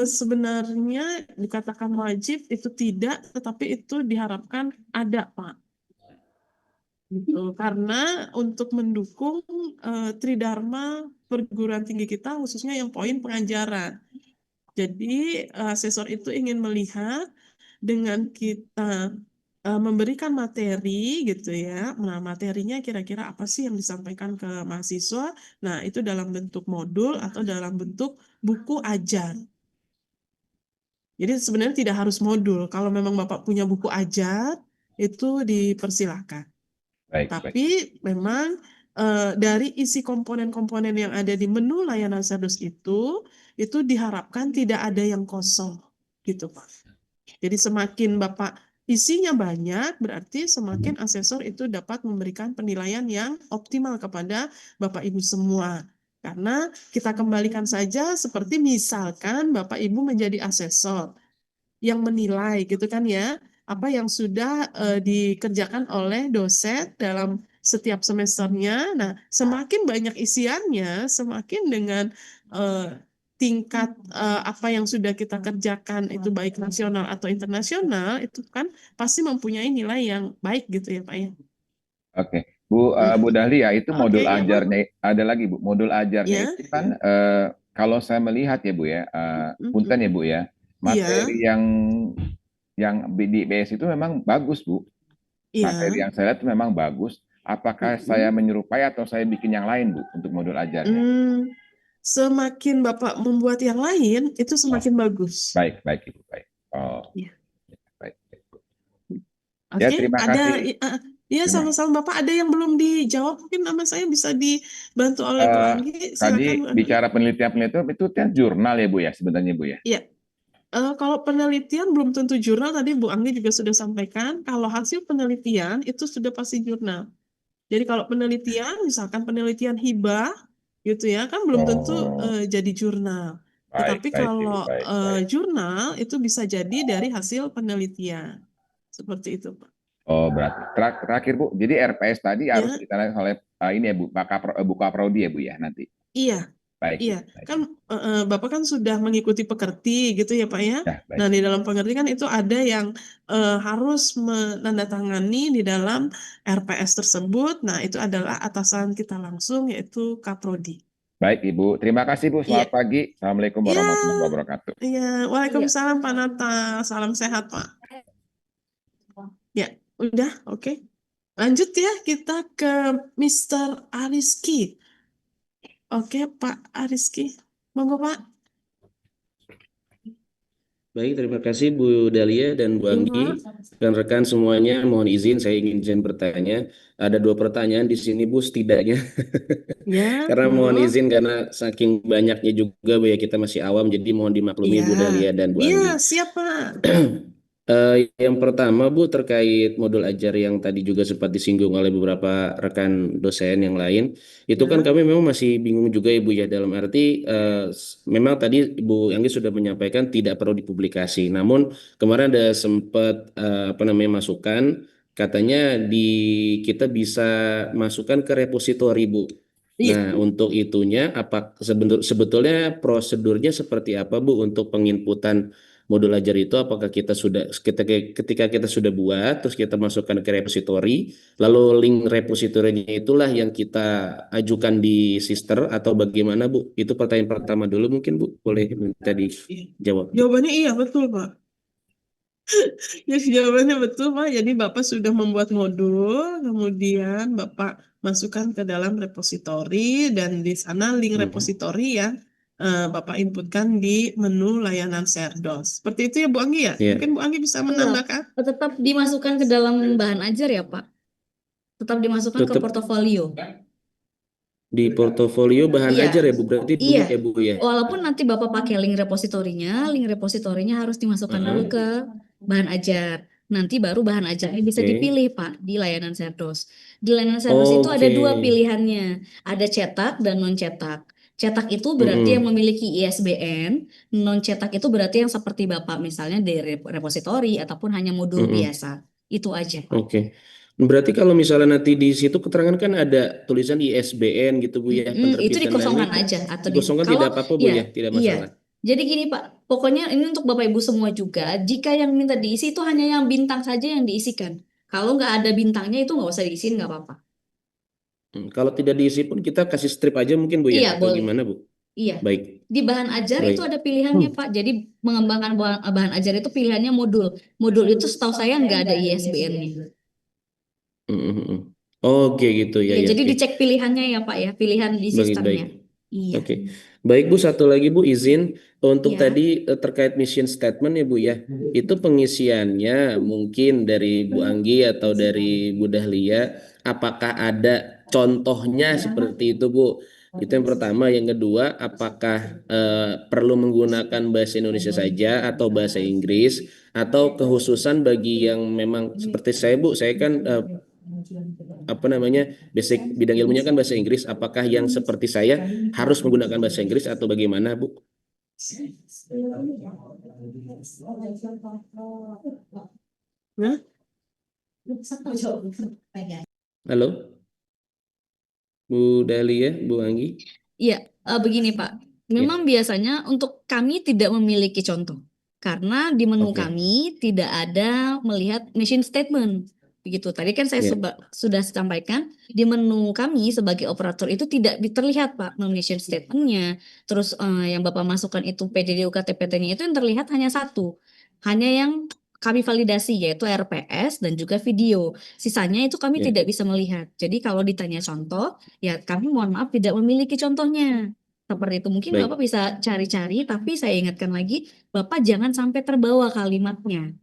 Sebenarnya dikatakan wajib itu tidak, tetapi itu diharapkan ada, Pak. Gitu. Karena untuk mendukung Tridharma perguruan tinggi kita, khususnya yang poin pengajaran. Jadi asesor itu ingin melihat dengan kita memberikan materi gitu ya. Nah, materinya kira-kira apa sih yang disampaikan ke mahasiswa? Nah, itu dalam bentuk modul atau dalam bentuk buku ajar. Jadi sebenarnya tidak harus modul. Kalau memang Bapak punya buku ajar, itu dipersilahkan. Baik, baik. Tapi memang dari isi komponen-komponen yang ada di menu layanan Serdus itu diharapkan tidak ada yang kosong, gitu Pak. Jadi semakin Bapak isinya banyak, berarti semakin asesor itu dapat memberikan penilaian yang optimal kepada Bapak Ibu semua. Karena kita kembalikan saja seperti misalkan Bapak Ibu menjadi asesor yang menilai gitu kan ya, apa yang sudah dikerjakan oleh dosen dalam setiap semesternya. Nah, semakin banyak isiannya, semakin dengan tingkat apa yang sudah kita kerjakan itu baik nasional atau internasional, itu kan pasti mempunyai nilai yang baik gitu ya Pak ya. Oke, Bu Dahlia, itu Oke, modul ya Bu. ajarnya ada lagi Bu. Modul ajarnya Ya. itu kan kalau saya melihat ya Bu ya, punten ya Bu ya, Iya, materi yang di BS itu memang bagus Bu. Materi iya. yang saya lihat itu memang bagus. Apakah saya menyerupai atau saya bikin yang lain Bu untuk modul ajarnya? Semakin Bapak membuat yang lain, itu semakin bagus. Baik, baik Ibu, baik. Oh, Iya. baik. Oke, Ya, terima kasih. Iya, sama-sama Bapak. Ada yang belum dijawab, mungkin nama saya bisa dibantu oleh Bu Anggi. Tadi Silakan Bu Anggi. bicara penelitian-penelitian itu kan jurnal ya Bu ya, sebenarnya Bu ya. Iya. Kalau penelitian belum tentu jurnal, tadi Bu Anggi juga sudah sampaikan, kalau hasil penelitian itu sudah pasti jurnal. Jadi kalau penelitian, misalkan penelitian hibah, gitu ya, kan belum tentu jadi jurnal. Tetapi Baik, Ibu, kalau baik. jurnal itu bisa jadi dari hasil penelitian. Seperti itu, Pak. Oh, berarti terakhir Bu, jadi RPS tadi harus Ya, ditanya oleh ini ya Bu, Buka Prodi ya Bu ya nanti. iya, Baik, iya. baik. Kan Bapak kan sudah mengikuti pekerti gitu ya, Pak ya. Ya, baik. Nah, di dalam pekerti kan itu ada yang harus menandatangani di dalam RPS tersebut. Nah, itu adalah atasan kita langsung, yaitu Kaprodi. Baik Ibu, terima kasih Bu. Iya, Selamat pagi. Assalamualaikum iya, warahmatullahi wabarakatuh. iya. Waalaikumsalam Pak Nata. Salam sehat, Pak. Ya, udah, oke. Lanjut ya, kita ke Mr. Ariski. Oke, Pak Ariski. Monggo, Pak. Baik, terima kasih Bu Dahlia dan Bu Anggi dan rekan semuanya. Mohon izin, saya ingin bertanya. Ada 2 pertanyaan di sini Bu setidaknya. Ya, Karena mohon monggo. izin karena saking banyaknya juga Bu ya, kita masih awam, jadi mohon dimaklumi Bu Dahlia dan Bu Iya, Anggi. siap Pak. Yang pertama Bu, terkait modul ajar yang tadi juga sempat disinggung oleh beberapa rekan dosen yang lain, itu kan kami memang masih bingung juga ya Bu ya, dalam arti memang tadi Bu Anggi sudah menyampaikan tidak perlu dipublikasi, namun kemarin ada sempat masukan, katanya kita bisa masukkan ke repositori Bu. Iya. Nah, untuk itunya apa sebetulnya prosedurnya seperti apa Bu untuk penginputan modul ajar itu? Apakah ketika kita sudah buat terus kita masukkan ke repository, lalu link repositorinya itulah yang kita ajukan di sister atau bagaimana Bu? Itu pertanyaan pertama dulu, mungkin Bu boleh minta dijawab. Jawabannya iya, betul Pak. Ya, jawabannya betul Pak. Jadi Bapak sudah membuat modul, kemudian Bapak masukkan ke dalam repositori, dan di sana link repositori ya Bapak inputkan di menu layanan Serdos. Seperti itu ya Bu Anggi ya? Iya. Mungkin Bu Anggi bisa Iya, menambahkan. tetap dimasukkan ke dalam bahan ajar ya Pak. Tetap dimasukkan ke Tetap portofolio. di portofolio bahan Iya. ajar ya Bu, berarti dulu Iya. ya Bu ya. Walaupun nanti Bapak pakai link repositorinya harus dimasukkan dulu ke bahan ajar. Nanti baru bahan ajarnya bisa Oke. dipilih Pak di layanan Serdos. Di layanan Serdos itu ada 2 pilihannya. Ada cetak dan non cetak. Cetak itu berarti yang memiliki ISBN, non cetak itu berarti yang seperti Bapak misalnya dari repositori ataupun hanya modul biasa. Itu aja Pak. Oke. Berarti kalau misalnya nanti di situ keterangan kan ada tulisan ISBN gitu Bu ya, Itu penerbitan dikosongkan lainnya aja atau dikosongkan tidak apa-apa Bu ya, tidak masalah. Jadi gini Pak, pokoknya ini untuk Bapak Ibu semua juga, jika yang minta diisi itu hanya yang bintang saja yang diisikan. Kalau nggak ada bintangnya itu nggak usah diisiin, nggak apa-apa. Kalau tidak diisi pun kita kasih strip aja mungkin Bu Iya, ya, atau boleh. gimana Bu? Iya. Baik. Di bahan ajar Baik. itu ada pilihannya Pak. Jadi mengembangkan bahan ajar itu pilihannya modul. Modul itu setahu saya nggak ada ISBN-nya. Oke gitu ya. Iya, ya, jadi oke. dicek pilihannya ya Pak ya, pilihan di Baik, sistemnya. baik. Iya. Oke. Baik Bu, satu lagi Bu izin untuk Iya. tadi terkait mission statement ya Bu ya. Itu pengisiannya mungkin dari Bu Anggi atau dari Bu Dahlia, apakah ada contohnya seperti itu Bu? Itu yang pertama. Yang kedua, apakah perlu menggunakan bahasa Indonesia saja atau bahasa Inggris, atau kekhususan bagi yang memang seperti saya, Bu, saya kan apa namanya, basic bidang ilmunya kan bahasa Inggris. Apakah yang seperti saya harus menggunakan bahasa Inggris atau bagaimana, Bu? Nah, Halo, Bu Dahlia, Bu Anggi. Iya, begini Pak. Memang biasanya untuk kami tidak memiliki contoh. Karena di menu Oke. kami tidak ada melihat mission statement. Begitu. Tadi kan saya Ya. sudah sampaikan, di menu kami sebagai operator itu tidak terlihat Pak mission statement-nya. Terus yang Bapak masukkan itu PDD UKTPT-nya itu yang terlihat hanya satu. Hanya yang kami validasi yaitu RPS dan juga video. Sisanya itu kami Ya. tidak bisa melihat. Jadi kalau ditanya contoh, ya kami mohon maaf tidak memiliki contohnya. Seperti itu. Mungkin Baik. Bapak bisa cari-cari, tapi saya ingatkan lagi, Bapak jangan sampai terbawa kalimatnya.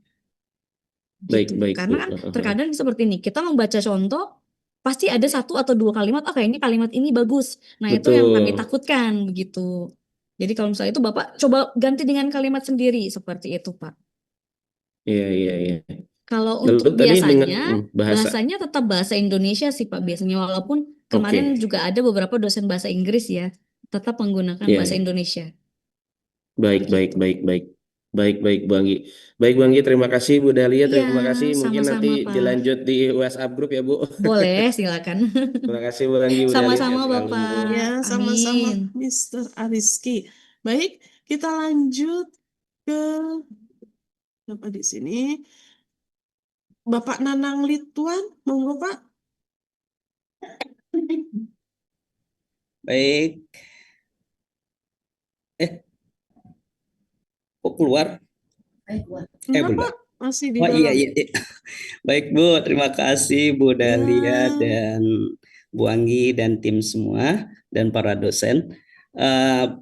Baik, Gitu. baik, Karena Bu. kan terkadang seperti ini, kita membaca contoh, pasti ada satu atau dua kalimat, oh kayaknya kalimat ini bagus. Nah itu yang kami Betul. takutkan begitu. Jadi kalau misalnya itu Bapak coba ganti dengan kalimat sendiri, seperti itu Pak. Iya, iya, iya. Kalau Lalu untuk tadi dengan biasanya, bahasa. bahasanya tetap bahasa Indonesia sih Pak biasanya. Walaupun kemarin Oke. juga ada beberapa dosen bahasa Inggris ya, tetap menggunakan Iya, bahasa iya. Indonesia. Baik, baik, Gitu. baik, baik. Baik, baik, Bu Anggi. Baik, Bu Anggi, terima kasih. Bu Dahlia, Iya, terima kasih. Mungkin sama-sama nanti Pak. dilanjut di WhatsApp grup ya, Bu. Boleh, silakan. Terima kasih, Bu Anggi, Bu Dahlia. Sama-sama Sehat selalu, Bu. Bapak. ya sama-sama Amin. Mr. Ariski. Baik, kita lanjut ke apa di sini? Bapak Nanang Lituan, monggo Pak. Baik. Kok keluar? Enggak Belum. Pak, masih di Oh dalam. iya. Baik Bu, terima kasih Bu Dahlia Ya. dan Bu Anggi dan tim semua dan para dosen.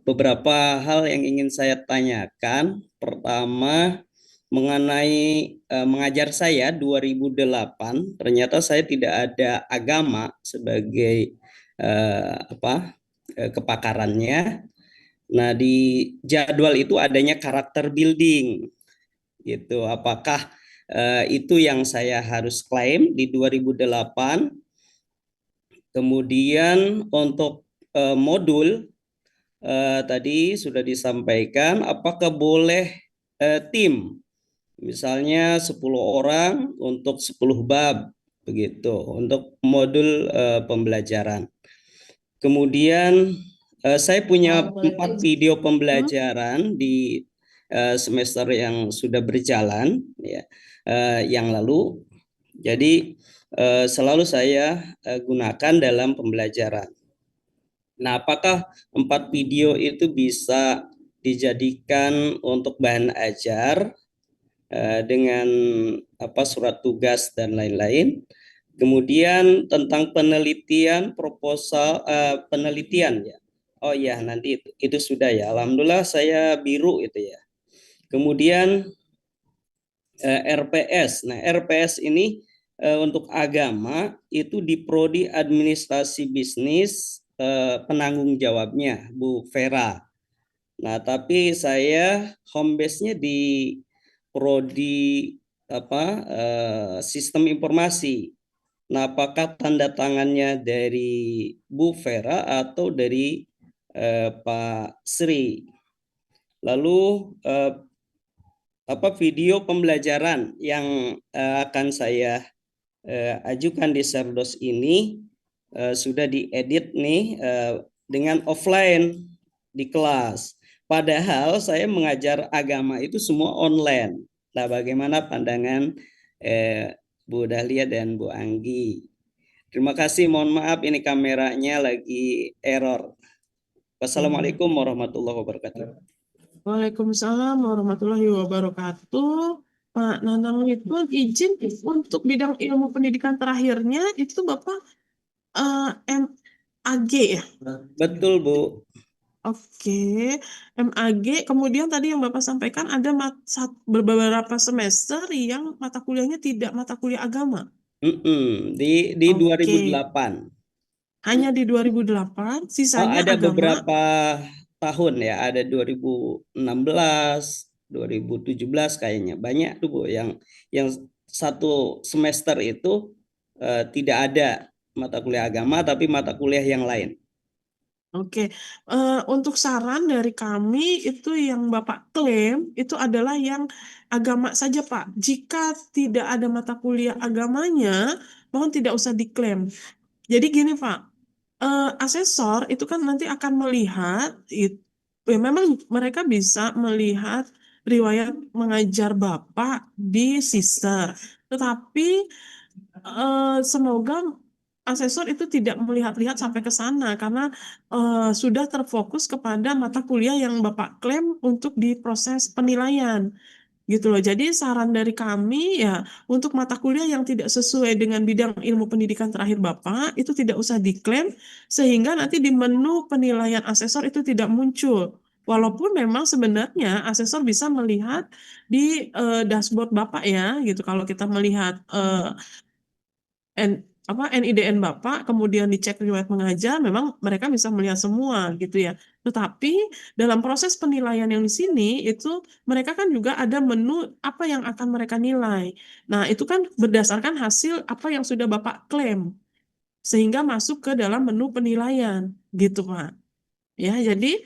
Beberapa hal yang ingin saya tanyakan. Pertama, mengenai mengajar saya 2008, ternyata saya tidak ada agama sebagai kepakarannya. Nah, di jadwal itu adanya karakter building gitu. Apakah itu yang saya harus klaim di 2008? Kemudian untuk modul tadi sudah disampaikan, apakah boleh tim? Misalnya 10 orang untuk 10 bab begitu untuk modul pembelajaran. Kemudian saya punya 4 video pembelajaran di semester yang sudah berjalan ya, yang lalu. Jadi selalu saya gunakan dalam pembelajaran. Nah, apakah 4 video itu bisa dijadikan untuk bahan ajar dengan surat tugas dan lain-lain? Kemudian tentang penelitian proposal penelitian ya. Oh ya, nanti itu sudah ya. Alhamdulillah saya biru itu ya. Kemudian RPS. Nah, RPS ini untuk agama itu di prodi administrasi bisnis penanggung jawabnya Bu Vera. Nah, tapi saya home base-nya di prodi sistem informasi. Nah, apakah tanda tangannya dari Bu Vera atau dari Pak Sri? Lalu video pembelajaran yang akan saya ajukan di Serdos ini sudah diedit nih dengan offline di kelas. Padahal saya mengajar agama itu semua online. Nah, bagaimana pandangan Bu Dahlia dan Bu Anggi? Terima kasih, mohon maaf ini kameranya lagi error. Wassalamualaikum warahmatullahi wabarakatuh. Waalaikumsalam warahmatullahi wabarakatuh. Pak Nanang Lituan, izin untuk bidang ilmu pendidikan terakhirnya itu Bapak MAG ya? Betul, Bu. Oke, MAG. Kemudian tadi yang Bapak sampaikan ada beberapa semester yang mata kuliahnya tidak mata kuliah agama. Di 2008. Hanya di 2008, Oh, sisanya ada agama. beberapa tahun ya, ada 2016, 2017 kayaknya. Banyak tuh Bu yang satu semester itu tidak ada mata kuliah agama tapi mata kuliah yang lain. Oke, untuk saran dari kami itu yang Bapak klaim itu adalah yang agama saja, Pak. Jika tidak ada mata kuliah agamanya, mohon tidak usah diklaim. Jadi gini, Pak, asesor itu kan nanti akan melihat, ya memang mereka bisa melihat riwayat mengajar Bapak di Sister, tetapi semoga asesor itu tidak melihat-lihat sampai ke sana karena sudah terfokus kepada mata kuliah yang Bapak klaim untuk di proses penilaian gitu loh. Jadi saran dari kami ya untuk mata kuliah yang tidak sesuai dengan bidang ilmu pendidikan terakhir Bapak itu tidak usah diklaim sehingga nanti di menu penilaian asesor itu tidak muncul. Walaupun memang sebenarnya asesor bisa melihat di dashboard Bapak ya gitu. Kalau kita melihat NIDN Bapak, kemudian dicek riwayat mengajar, memang mereka bisa melihat semua gitu ya. Tetapi dalam proses penilaian yang di sini itu mereka kan juga ada menu apa yang akan mereka nilai. Nah, itu kan berdasarkan hasil apa yang sudah Bapak klaim sehingga masuk ke dalam menu penilaian gitu, Pak. Ya, jadi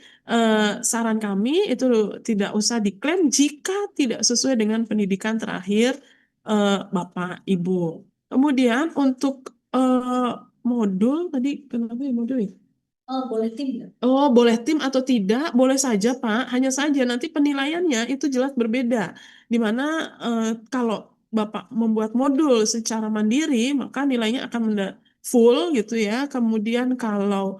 saran kami itu tidak usah diklaim jika tidak sesuai dengan pendidikan terakhir Bapak Ibu. Kemudian untuk modul tadi kenapa ya modul ya? Oh, boleh tim nggak? Oh, boleh tim atau tidak? Boleh saja, Pak. Hanya saja nanti penilaiannya itu jelas berbeda. Di mana kalau Bapak membuat modul secara mandiri, maka nilainya akan full gitu ya. Kemudian kalau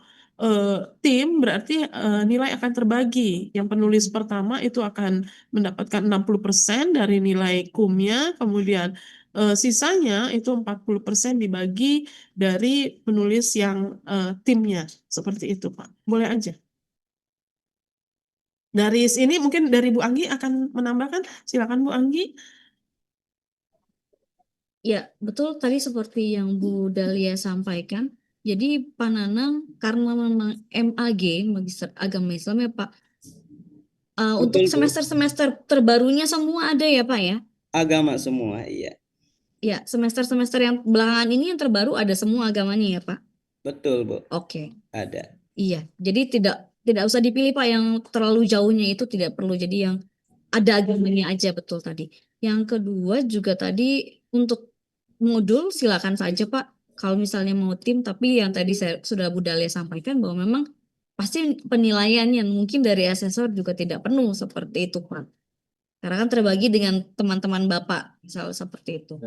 tim berarti nilai akan terbagi. Yang penulis pertama itu akan mendapatkan 60% dari nilai kumnya, kemudian sisanya itu 40% dibagi dari penulis yang timnya. Seperti itu, Pak. Boleh aja. Dari sini mungkin dari Bu Anggi akan menambahkan. Silakan Bu Anggi. Ya, betul tadi seperti yang Bu Dahlia sampaikan. Jadi Pak Nanang karena memang MAG, Magister Agama Islam ya Pak, untuk Betul, Bu. semester-semester terbarunya semua ada ya Pak ya? Agama semua, iya. Ya, semester-semester yang belakangan ini yang terbaru ada semua agamanya ya Pak? Betul, Bu. Oke, Ada. iya. Jadi tidak usah dipilih Pak yang terlalu jauhnya itu tidak perlu. Jadi yang ada agamanya aja betul tadi. Yang kedua juga tadi untuk modul silakan saja Pak. Kalau misalnya mau tim, tapi yang tadi saya sudah Bu Dahlia sampaikan bahwa memang pasti penilaian yang mungkin dari asesor juga tidak penuh seperti itu Pak. Karena kan terbagi dengan teman-teman Bapak, misal seperti itu.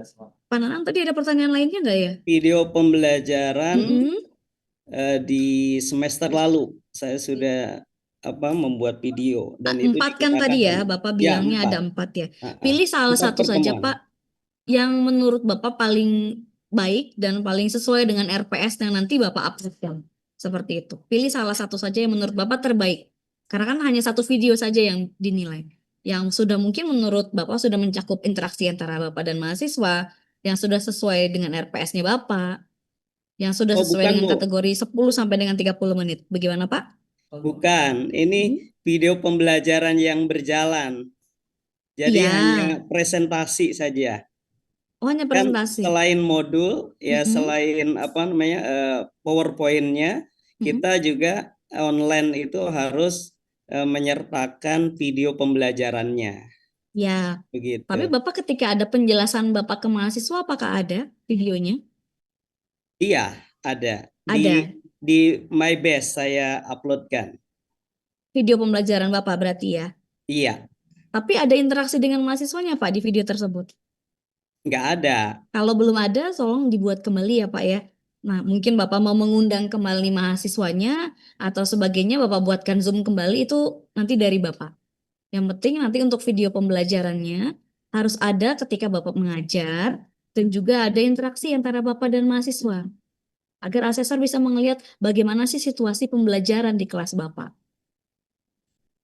Pak Nanang tadi ada pertanyaan lainnya nggak ya? Video pembelajaran Mm-mm. di semester lalu saya sudah membuat video dan itu 4 kan tadi ya, dikemukakan. Bapak Ya, bilangnya 4. ada 4 ya. Ah, ah. Pilih salah 4 satu saja pertemuan. Pak yang menurut Bapak paling baik dan paling sesuai dengan RPS yang nanti Bapak uploadkan. Seperti itu. Pilih salah satu saja yang menurut Bapak terbaik. Karena kan hanya satu video saja yang dinilai. Yang sudah mungkin menurut Bapak sudah mencakup interaksi antara Bapak dan mahasiswa, yang sudah sesuai dengan RPS-nya Bapak, yang sudah Oh, sesuai bukan, dengan Bu. kategori 10 sampai dengan 30 menit. Bagaimana Pak? Bukan. Ini video pembelajaran yang berjalan. Jadi Iya. hanya presentasi saja. Oh, hanya Kan presentasi. selain modul ya selain PowerPoint-nya kita juga online itu harus menyertakan video pembelajarannya. Ya. Begitu. Tapi Bapak ketika ada penjelasan Bapak ke mahasiswa apakah ada videonya? Iya, ada. Ada. Di My Best saya uploadkan. Video pembelajaran Bapak berarti ya? Iya, Tapi ada interaksi dengan mahasiswanya Pak di video tersebut? nggak ada. Kalau belum ada, tolong dibuat kembali ya Pak ya. Nah, mungkin Bapak mau mengundang kembali mahasiswanya atau sebagainya, Bapak buatkan Zoom kembali itu nanti dari Bapak. Yang penting nanti untuk video pembelajarannya harus ada ketika Bapak mengajar dan juga ada interaksi antara Bapak dan mahasiswa. Agar asesor bisa melihat bagaimana sih situasi pembelajaran di kelas Bapak.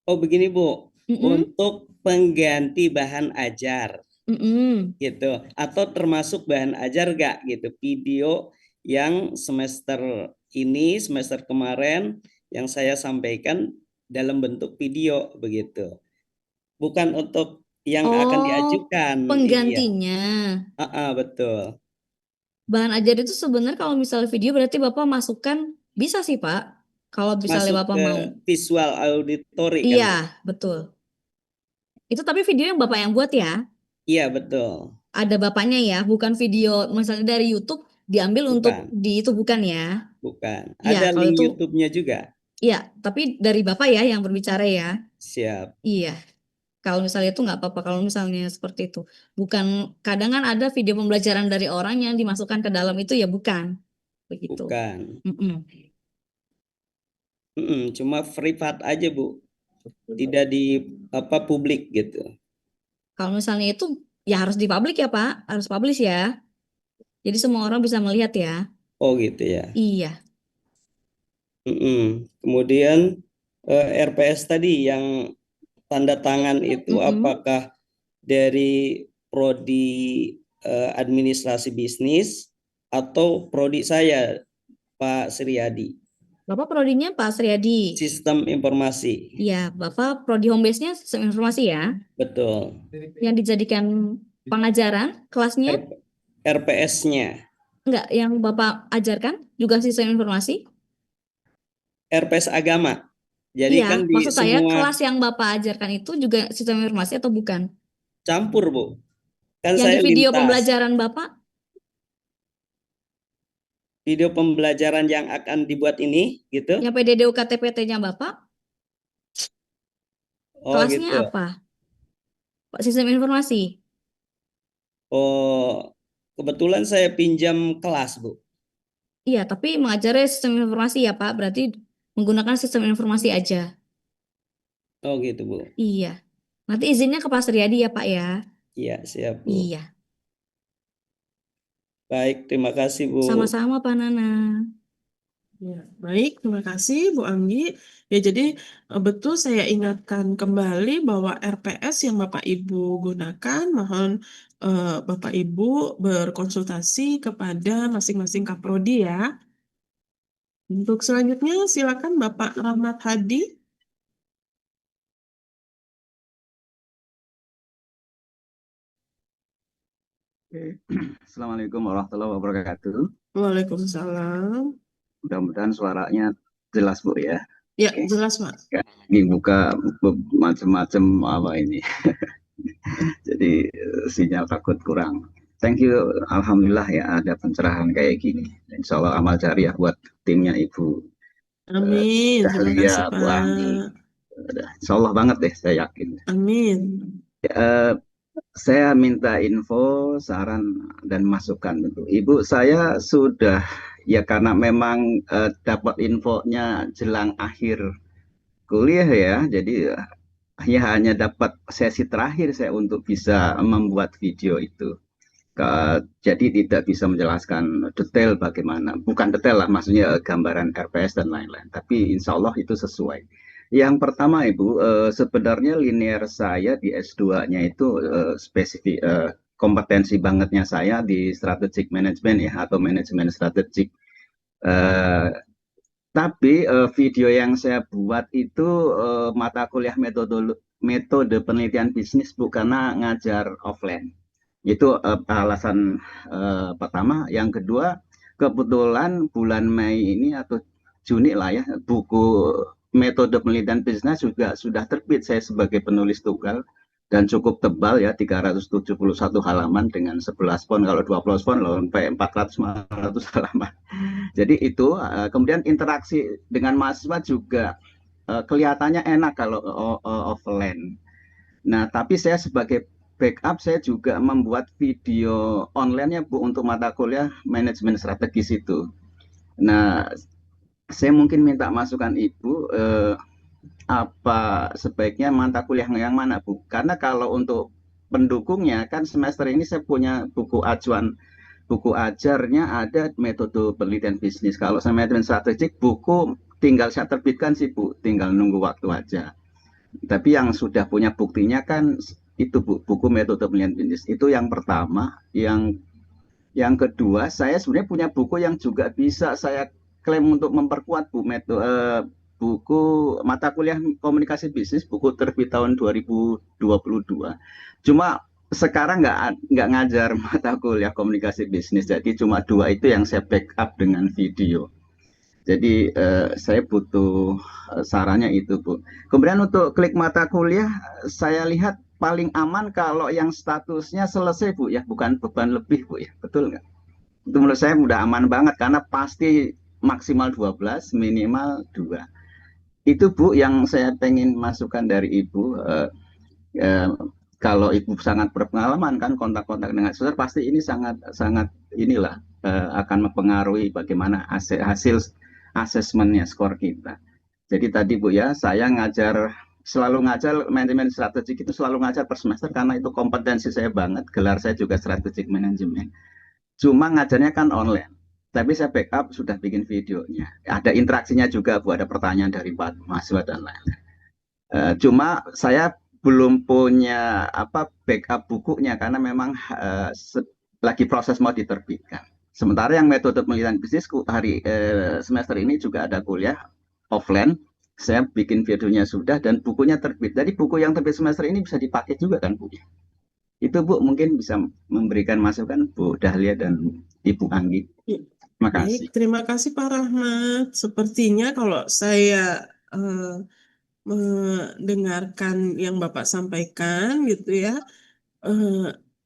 Oh begini Bu, untuk pengganti bahan ajar. Gitu atau termasuk bahan ajar gak gitu video yang semester ini semester kemarin yang saya sampaikan dalam bentuk video begitu. Bukan untuk yang akan Oh, diajukan. Iya. penggantinya. Betul. Bahan ajar itu sebenarnya kalau misalnya video berarti Bapak masukkan bisa sih Pak. Kalau misalnya Masuk Bapak ke mau. visual auditory kan, Bu? Iya, betul. Itu tapi video yang Bapak yang buat ya. Iya, betul. Ada Bapaknya ya, bukan video misalnya dari YouTube diambil untuk Bukan, di itu bukan ya. bukan. Iya, Ada kalau link itu YouTube-nya juga. iya, tapi dari Bapak ya yang berbicara ya. Siap. Iya. Kalau misalnya itu nggak apa-apa kalau misalnya seperti itu. Bukan kadang kan ada video pembelajaran dari orang yang dimasukkan ke dalam itu ya bukan. Begitu. Bukan. Mm-mm. Cuma privat aja, Bu. Tidak di publik gitu. Kalau misalnya itu ya harus dipublish ya Pak, harus publish ya. Jadi semua orang bisa melihat ya. Oh gitu ya. Iya. Kemudian RPS tadi yang tanda tangan itu apakah dari prodi administrasi bisnis atau prodi saya, Pak Suryadi, Bapak prodinya Pak Suryadi. sistem informasi. Iya, Bapak prodi home base-nya sistem informasi ya. Betul. Yang dijadikan pengajaran kelasnya RPS-nya. enggak yang Bapak ajarkan juga sistem informasi? RPS agama. Jadi Iya, kan di maksud saya semua kelas yang Bapak ajarkan itu juga sistem informasi atau bukan? campur, Bu. Kan Yang di saya video lintas. pembelajaran Bapak? Video pembelajaran yang akan dibuat ini gitu. Yang PDD UKT-PT-nya Bapak? Oh Kelasnya gitu. apa? Pak sistem informasi. Oh, kebetulan saya pinjam kelas, Bu. Iya, tapi mengajarnya sistem informasi ya Pak, berarti menggunakan sistem informasi aja. Oh gitu, Bu. Iya. Nanti izinnya ke Pak Suryadi ya Pak ya. Iya, siap, Bu. Iya. Baik, terima kasih, Bu. Sama-sama Pak Nana. Ya, baik, terima kasih Bu Anggi. Ya, jadi betul saya ingatkan kembali bahwa RPS yang Bapak Ibu gunakan, mohon Bapak Ibu berkonsultasi kepada masing-masing kaprodi ya. Untuk selanjutnya silakan Bapak Rahmat Hadi. Assalamualaikum warahmatullahi wabarakatuh. Waalaikumsalam. Mudah-mudahan suaranya jelas, Bu ya. Ya, jelas Pak. Ini buka macam-macam apa ini. Jadi sinyal takut kurang. Thank you, alhamdulillah ya ada pencerahan kayak gini. Insya Allah amal jariah buat timnya Ibu Amin. Terima kasih Dahlia, Bu Pak. Anggi. Insya Allah banget deh, saya yakin. Amin. Saya minta info, saran, dan masukan untuk Ibu. Saya sudah ya karena memang dapat infonya jelang akhir kuliah ya, jadi ya hanya dapat sesi terakhir saya untuk bisa membuat video itu. Jadi tidak bisa menjelaskan detail bagaimana, bukan detail lah, maksudnya gambaran RPS dan lain-lain. Tapi insya Allah itu sesuai. Yang pertama Ibu, sebenarnya linear saya di S2-nya itu spesifik kompetensi bangetnya saya di strategic management ya atau manajemen strategik. Tapi video yang saya buat itu mata kuliah metode penelitian bisnis bukan ngajar offline. Itu alasan pertama. Yang kedua, kebetulan bulan Mei ini atau Juni lah ya, buku metode penelitian bisnis juga sudah terbit saya sebagai penulis tunggal dan cukup tebal ya, 371 halaman dengan 11 font, kalau 20 font sampai 400-500 halaman. Jadi itu kemudian interaksi dengan mahasiswa juga kelihatannya enak kalau offline. Nah, tapi saya sebagai backup saya juga membuat video online-nya Bu untuk mata kuliah manajemen strategis itu. Nah, saya mungkin minta masukan Ibu apa sebaiknya mata kuliah yang mana Bu? Karena kalau untuk pendukungnya kan semester ini saya punya buku acuan, buku ajarnya ada metode penelitian bisnis. Kalau saya manajemen strategik buku tinggal saya terbitkan sih Bu, tinggal nunggu waktu aja. Tapi yang sudah punya buktinya kan itu Bu, buku metode penelitian bisnis. Itu yang pertama. Yang kedua, saya sebenarnya punya buku yang juga bisa saya klaim untuk memperkuat Bu buku mata kuliah komunikasi bisnis, buku terbit tahun 2022. Cuma sekarang nggak ngajar mata kuliah komunikasi bisnis, jadi cuma 2 itu yang saya backup dengan video. Jadi saya butuh sarannya itu Bu. Kemudian untuk klik mata kuliah, saya lihat paling aman kalau yang statusnya selesai Bu ya, bukan beban lebih Bu ya, betul nggak? Itu menurut saya udah aman banget karena pasti maksimal 12, minimal 2. Itu Bu yang saya pengen masukkan dari Ibu. Kalau Ibu sangat berpengalaman kan kontak-kontak dengan asesor, pasti ini sangat inilah akan mempengaruhi bagaimana hasil asesmennya, skor kita. Jadi tadi Bu ya, saya selalu ngajar manajemen strategik itu selalu ngajar per semester karena itu kompetensi saya banget. Gelar saya juga strategic management. Cuma ngajarnya kan online. Tapi saya backup sudah bikin videonya. Ada interaksinya juga Bu, ada pertanyaan dari mahasiswa dan lain-lain. Cuma saya belum punya backup bukunya karena memang lagi proses mau diterbitkan. Sementara yang metode penelitian bisnisku semester ini juga ada kuliah offline. Saya bikin videonya sudah dan bukunya terbit. Jadi buku yang terbit semester ini bisa dipakai juga kan Bu? Itu Bu mungkin bisa memberikan masukan Bu Dahlia dan Ibu Anggi. Terima kasih. Baik, terima kasih Pak Rahmat. Sepertinya kalau saya mendengarkan yang Bapak sampaikan gitu ya,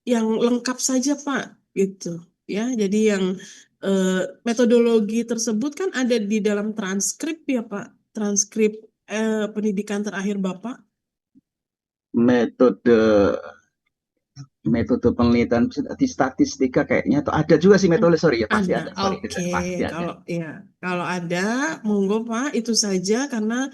yang lengkap saja Pak gitu ya. Jadi yang metodologi tersebut kan ada di dalam transkrip ya Pak, transkrip pendidikan terakhir Bapak. Metode penelitian di statistika kayaknya atau ada juga sih metode, sorry ya pasti ada. Sorry, Oke, pasti ada. kalau ada monggo Pak, itu saja karena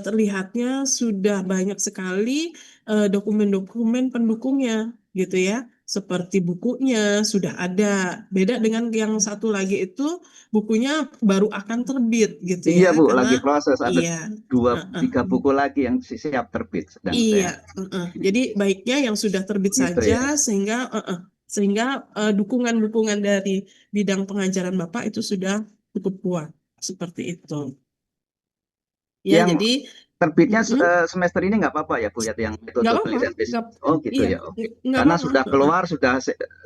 terlihatnya sudah banyak sekali dokumen-dokumen pendukungnya gitu ya, seperti bukunya sudah ada. Beda dengan yang satu lagi itu bukunya baru akan terbit gitu Iya ya, Bu, karena lagi proses ada iya. 2-3 buku lagi yang siap terbit sedang Iya, saya. jadi baiknya yang sudah terbit Gitu saja ya. sehingga dukungan-dukungan dari bidang pengajaran Bapak itu sudah cukup kuat seperti itu. Ya, Yang jadi terbitnya semester ini nggak apa-apa ya Bu ya, yang metode nggak apa-apa, penelitian bisnis. Oh gitu iya, ya. Oke. nggak Karena apa-apa. sudah keluar, sudah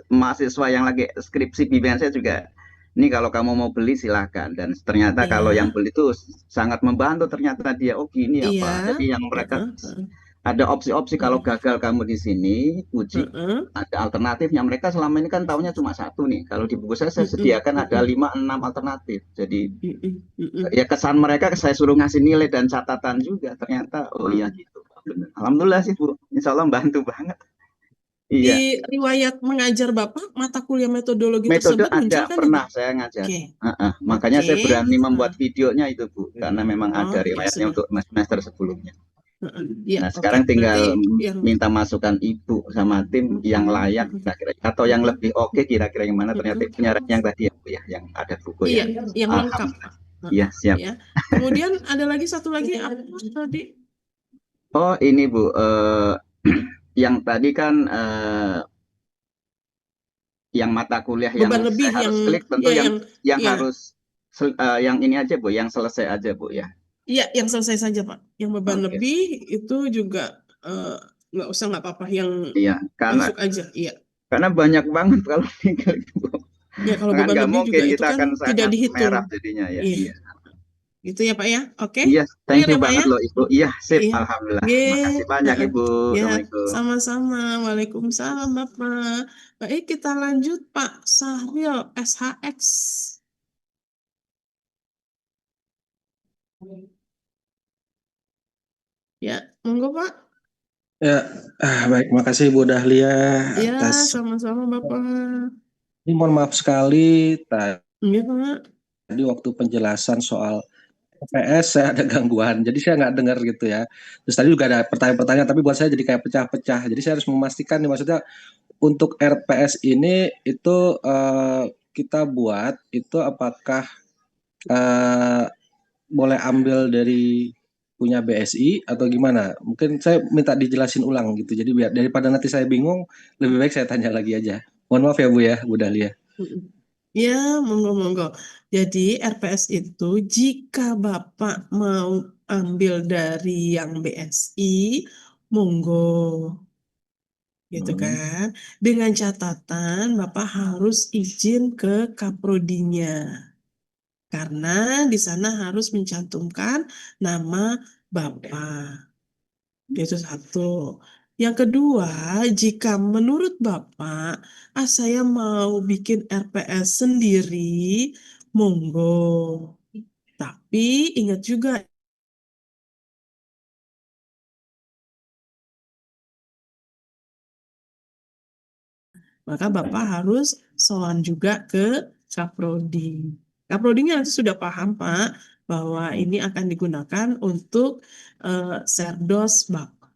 mahasiswa yang lagi skripsi bimbingan saya juga. Ini kalau kamu mau beli silahkan. Dan ternyata kalau yang beli itu sangat membantu. Ternyata dia gini Iya, apa. Jadi yang mereka ada opsi-opsi kalau gagal kamu di sini uji ada alternatifnya. Mereka selama ini kan tahunya cuma 1 nih. Kalau di buku saya sediakan ada 5-6 alternatif. Jadi ya kesan mereka saya suruh ngasih nilai dan catatan juga. Ternyata iya gitu. Bener. Alhamdulillah sih Bu. Insya Allah bantu banget. Iya. Di riwayat mengajar Bapak, mata kuliah metodologi Metode tersebut muncul ada, kan pernah itu? saya ngajar. Oke. Makanya saya Oke. berani membuat videonya itu Bu. Karena memang ada Oke, riwayatnya sudah. untuk semester sebelumnya. Ya, Nah, oke. sekarang tinggal Berarti yang minta masukan Ibu sama tim yang layak kira-kira atau yang lebih oke kira-kira yang mana. Ternyata punya yang tadi ya Bu ya, yang ada buku iya, ya. yang lengkap. Iya, siap. Ya. Kemudian ada lagi satu lagi apa tadi? Oh, ini Bu, yang tadi kan yang mata kuliah yang Beban lebih saya harus yang klik tentu ya, yang ya. harus yang ini aja Bu, yang selesai aja Bu ya. Iya, yang selesai saja Pak. Yang beban Oke. lebih itu juga nggak apa-apa, yang Iya, masuk aja. Iya. karena banyak banget kalau diklik Bu. Ya, kalau Kan beban nggak lebih mungkin juga itu kita kan akan tidak sangat dihitung. merah jadinya ya. Iya. Gitu ya Pak ya. Oke. Iya, thank Clear you ya Pak banget ya? loh Ibu. Iya, sip. Iya. Alhamdulillah. Oke. Makasih banyak Ibu. Ya, Assalamualaikum. sama-sama. Waalaikumsalam Bapak. Baik, kita lanjut Pak Sahril SHX. Ya, monggo Pak. Ya, baik, makasih Bu Dahlia Ya, atas sama-sama Bapak. ini. Mohon maaf sekali Iya Pak. tadi waktu penjelasan soal PS saya ada gangguan, jadi saya nggak dengar gitu ya. Terus tadi juga ada pertanyaan-pertanyaan, tapi buat saya jadi kayak pecah-pecah. Jadi saya harus memastikan nih, maksudnya untuk RPS ini itu kita buat itu apakah boleh ambil dari punya BSI atau gimana? Mungkin saya minta dijelasin ulang gitu. Jadi biar daripada nanti saya bingung, lebih baik saya tanya lagi aja. Mohon maaf ya Bu ya, Bu Dahlia. Ya, monggo-monggo. Jadi RPS itu jika Bapak mau ambil dari yang BSI, monggo, gitu kan. Dengan catatan Bapak harus izin ke kaprodinya. Karena di sana harus mencantumkan nama Bapak. Itu satu. Yang kedua, jika menurut Bapak, saya mau bikin RPS sendiri, monggo. Tapi ingat juga, maka Bapak harus sowan juga ke Kaprodi. Kaprodinya nanti sudah paham, Pak, bahwa ini akan digunakan untuk serdos Bapak.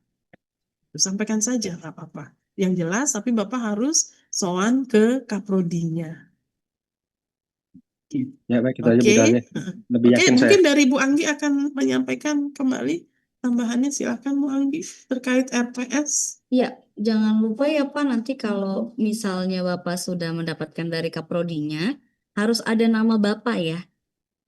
Sampaikan saja, nggak apa-apa. Yang jelas, tapi Bapak harus sowan ke Kaprodinya. Ya baik, itu aja Bu Oke, Dahlia. Lebih Oke, yakin saya. mungkin dari Bu Anggi akan menyampaikan kembali tambahannya. Silakan Bu Anggi terkait RPS. Ya, jangan lupa ya Pak, nanti kalau misalnya Bapak sudah mendapatkan dari kaprodinya, harus ada nama Bapak ya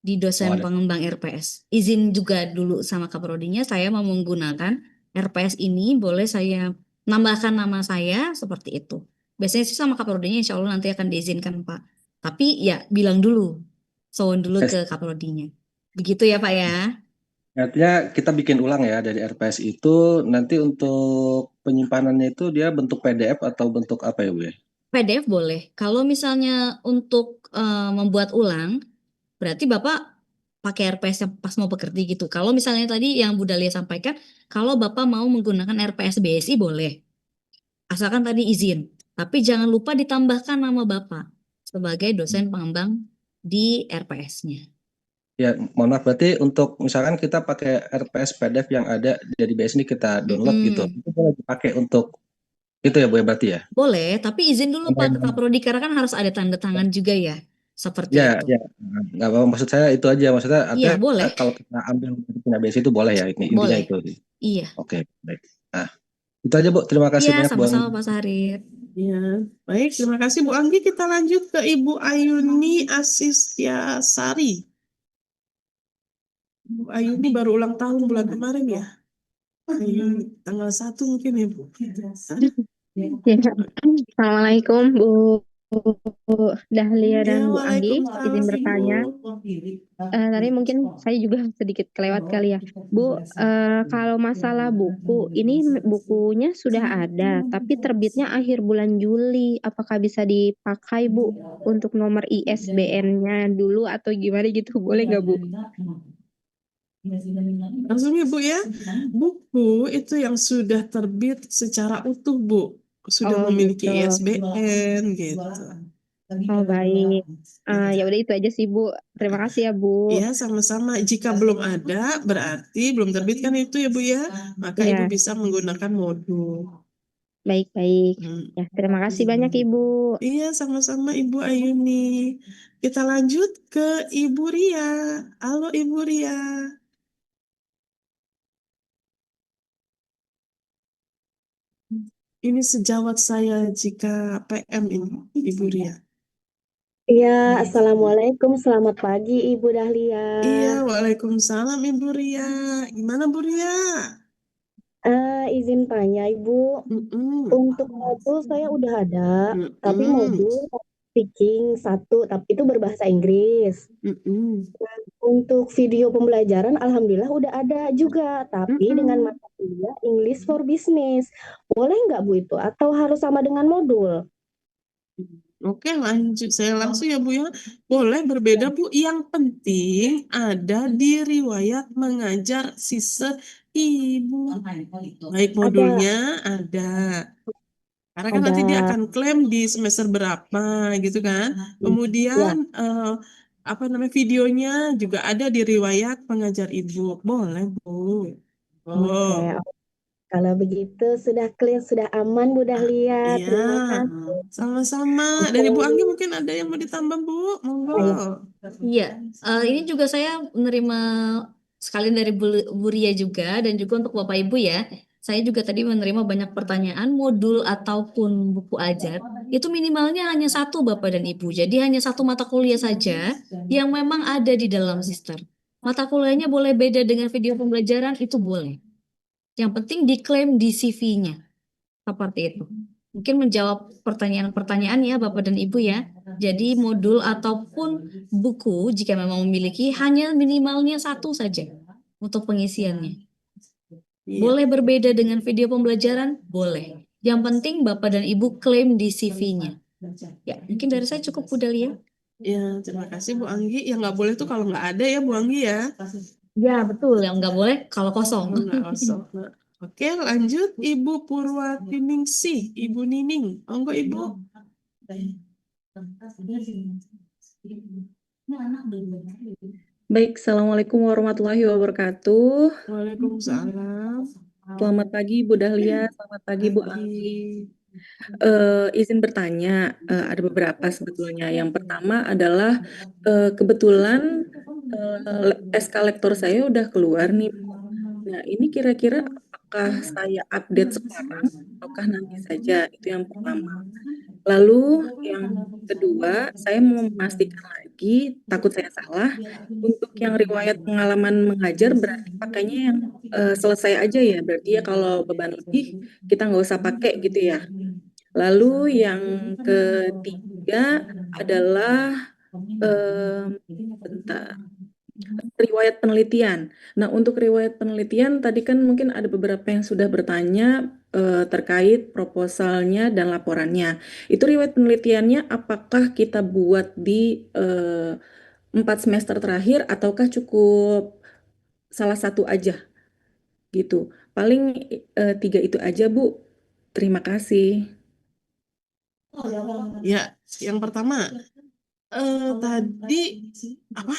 di Oh, dosen ada. pengembang RPS. Izin juga dulu sama kaprodinya, saya mau menggunakan RPS ini, boleh saya nambahkan nama saya seperti itu. Biasanya sih sama kaprodinya insya Allah nanti akan diizinkan Pak. Tapi ya bilang dulu, sound dulu ke kaprodinya. Begitu ya Pak ya. Artinya kita bikin ulang ya dari RPS itu, nanti untuk penyimpanannya itu dia bentuk PDF atau bentuk apa ya Bu ya? PDF boleh. Kalau misalnya untuk membuat ulang, berarti Bapak pakai RPS yang pas mau bekerja gitu. Kalau misalnya tadi yang Bu Dahlia sampaikan, kalau Bapak mau menggunakan RPS BSI boleh. Asalkan tadi izin. Tapi jangan lupa ditambahkan nama Bapak sebagai dosen pengembang di RPS-nya. Ya, mohon maaf, berarti untuk misalkan kita pakai RPS PDF yang ada dari BS ini kita download gitu, Mm-mm. itu boleh dipakai untuk itu ya Bu ya berarti ya? Boleh, tapi izin dulu Pak ke Kaprodi karena kan harus ada tanda tangan juga ya. Seperti Ya, itu. ya, nggak apa-apa. Maksud saya itu aja, maksudnya Iya, artinya boleh. kalau kita ambil dari punya BS itu boleh ya, intinya Boleh. itu. Iya. Oke, baik. Nah, itu aja Bu, terima kasih Iya, banyak Bu Anggi. sama-sama Pak Sarit. Ya, baik. Terima kasih Bu Anggi. Kita lanjut ke Ibu Ayuni Asistiasari. Bu Ayuni baru ulang tahun bulan kemarin ya? Ayuni, tanggal 1 mungkin ya Bu? Hah? Ya. Assalamualaikum Bu Dahlia Ya, dan Bu Anggi, izin waalaikumsalam bertanya. Ibu. Tadi mungkin saya juga sedikit kelewat kali ya. Bu, kalau masalah buku, ini bukunya sudah ada, tapi terbitnya akhir bulan Juli. Apakah bisa dipakai Bu untuk nomor ISBN-nya dulu atau gimana gitu? Boleh nggak Bu? Langsung ya Bu ya. Buku itu yang sudah terbit secara utuh Bu. Sudah Oh memiliki gitu. ISBN gitu. Oh baik. Ya udah itu aja sih Bu. Terima kasih ya Bu. Ya, sama-sama. Jika belum ada, berarti belum terbit kan itu ya Bu ya. Maka Ibu Ya, bisa menggunakan modul. baik-baik. Hmm. Ya, terima kasih banyak Ibu. Iya, sama-sama Ibu Ayuni. Kita lanjut ke Ibu Ria. Halo Ibu Ria. Ini sejawat saya jika PM ini, Ibu Ria. Iya, Assalamualaikum, selamat pagi Ibu Dahlia. Iya, waalaikumsalam Ibu Ria. Gimana Bu Ria? Izin tanya Ibu, untuk modul saya udah ada, tapi modul speaking 1, tapi itu berbahasa Inggris. Nah, untuk video pembelajaran alhamdulillah udah ada juga, tapi dengan mata kuliah English for Business. Boleh nggak Bu itu? Atau harus sama dengan modul? Oke, lanjut. Saya langsung ya Bu ya. Boleh berbeda Bu. Yang penting ada di riwayat mengajar sisa Ibu. Baik modulnya ada. Karena kan nanti dia Ada. akan klaim di semester berapa gitu kan. Kemudian apa namanya videonya juga ada di riwayat pengajar Ibu. Boleh Bu. Oke, kalau begitu sudah clear, sudah aman Bu Dahlia. Iya, Terima kasih. sama-sama. Dari Bu Anggi mungkin ada yang mau ditambah Bu? Monggo. Iya, ini juga saya menerima sekalian dari Bu Ria juga dan juga untuk Bapak Ibu ya. saya juga tadi menerima banyak pertanyaan, modul ataupun buku ajar itu minimalnya hanya satu Bapak dan Ibu. Jadi hanya satu mata kuliah saja yang memang ada di dalam Sister. Mata kuliahnya boleh beda dengan video pembelajaran, itu boleh. Yang penting diklaim di CV-nya. Seperti itu. Mungkin menjawab pertanyaan-pertanyaan ya Bapak dan Ibu ya. Jadi modul ataupun buku jika memang memiliki hanya minimalnya satu saja untuk pengisiannya. Iya. Boleh berbeda dengan video pembelajaran? Boleh. Yang penting Bapak dan Ibu klaim di CV-nya. Ya, mungkin dari saya cukup Bu Dahlia. Ya, terima kasih Bu Anggi. Yang nggak boleh tuh kalau nggak ada ya Bu Anggi ya. Ya, betul. Yang nggak boleh kalau kosong. Kalau nggak kosong. Nah, oke, lanjut Ibu Purwatiningsih, Ibu Nining. Monggo Ibu. Baik, Assalamualaikum warahmatullahi wabarakatuh. Waalaikumsalam. Selamat pagi Bu Dahlia, selamat pagi Bu Anggi. Izin bertanya, ada beberapa sebetulnya. Yang pertama adalah kebetulan SK lektor saya udah keluar nih. Nah, ini kira-kira apakah saya update sekarang ataukah nanti saja? Itu yang pertama. Lalu yang kedua, saya mau memastikan lagi, takut saya salah, untuk yang riwayat pengalaman mengajar berarti pakainya yang selesai aja ya, berarti ya kalau beban lebih kita nggak usah pakai gitu ya. Lalu yang ketiga adalah bentar, riwayat penelitian. Nah, untuk riwayat penelitian tadi kan mungkin ada beberapa yang sudah bertanya terkait proposalnya dan laporannya. Itu riwayat penelitiannya apakah kita buat di 4 semester terakhir ataukah cukup salah satu aja gitu. Paling 3 itu aja Bu. Terima kasih. Ya, yang pertama tadi apa?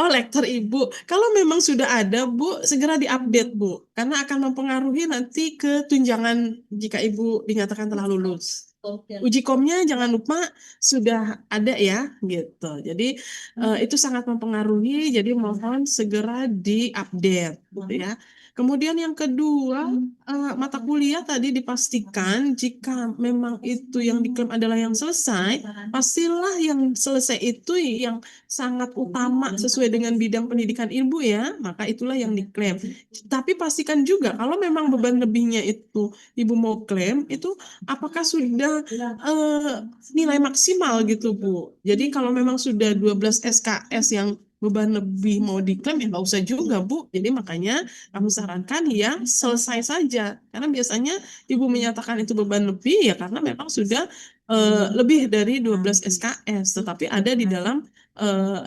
Oh, lektor Ibu. Kalau memang sudah ada, Bu, segera diupdate, Bu. Karena akan mempengaruhi nanti ke tunjangan jika Ibu dinyatakan telah lulus. Uji komnya jangan lupa sudah ada ya, gitu. Jadi itu sangat mempengaruhi, jadi mohon segera diupdate, gitu ya. Kemudian yang kedua, mata kuliah tadi dipastikan jika memang itu yang diklaim adalah yang selesai, pastilah yang selesai itu yang sangat utama sesuai dengan bidang pendidikan Ibu ya, maka itulah yang diklaim. Tapi pastikan juga kalau memang beban lebihnya itu Ibu mau klaim, itu apakah sudah nilai maksimal gitu Bu. Jadi kalau memang sudah 12 SKS yang beban lebih mau diklaim ya nggak usah juga Bu. Jadi makanya kami sarankan ya selesai saja. Karena biasanya Ibu menyatakan itu beban lebih ya karena memang sudah lebih dari 12 SKS. Tetapi ada di dalam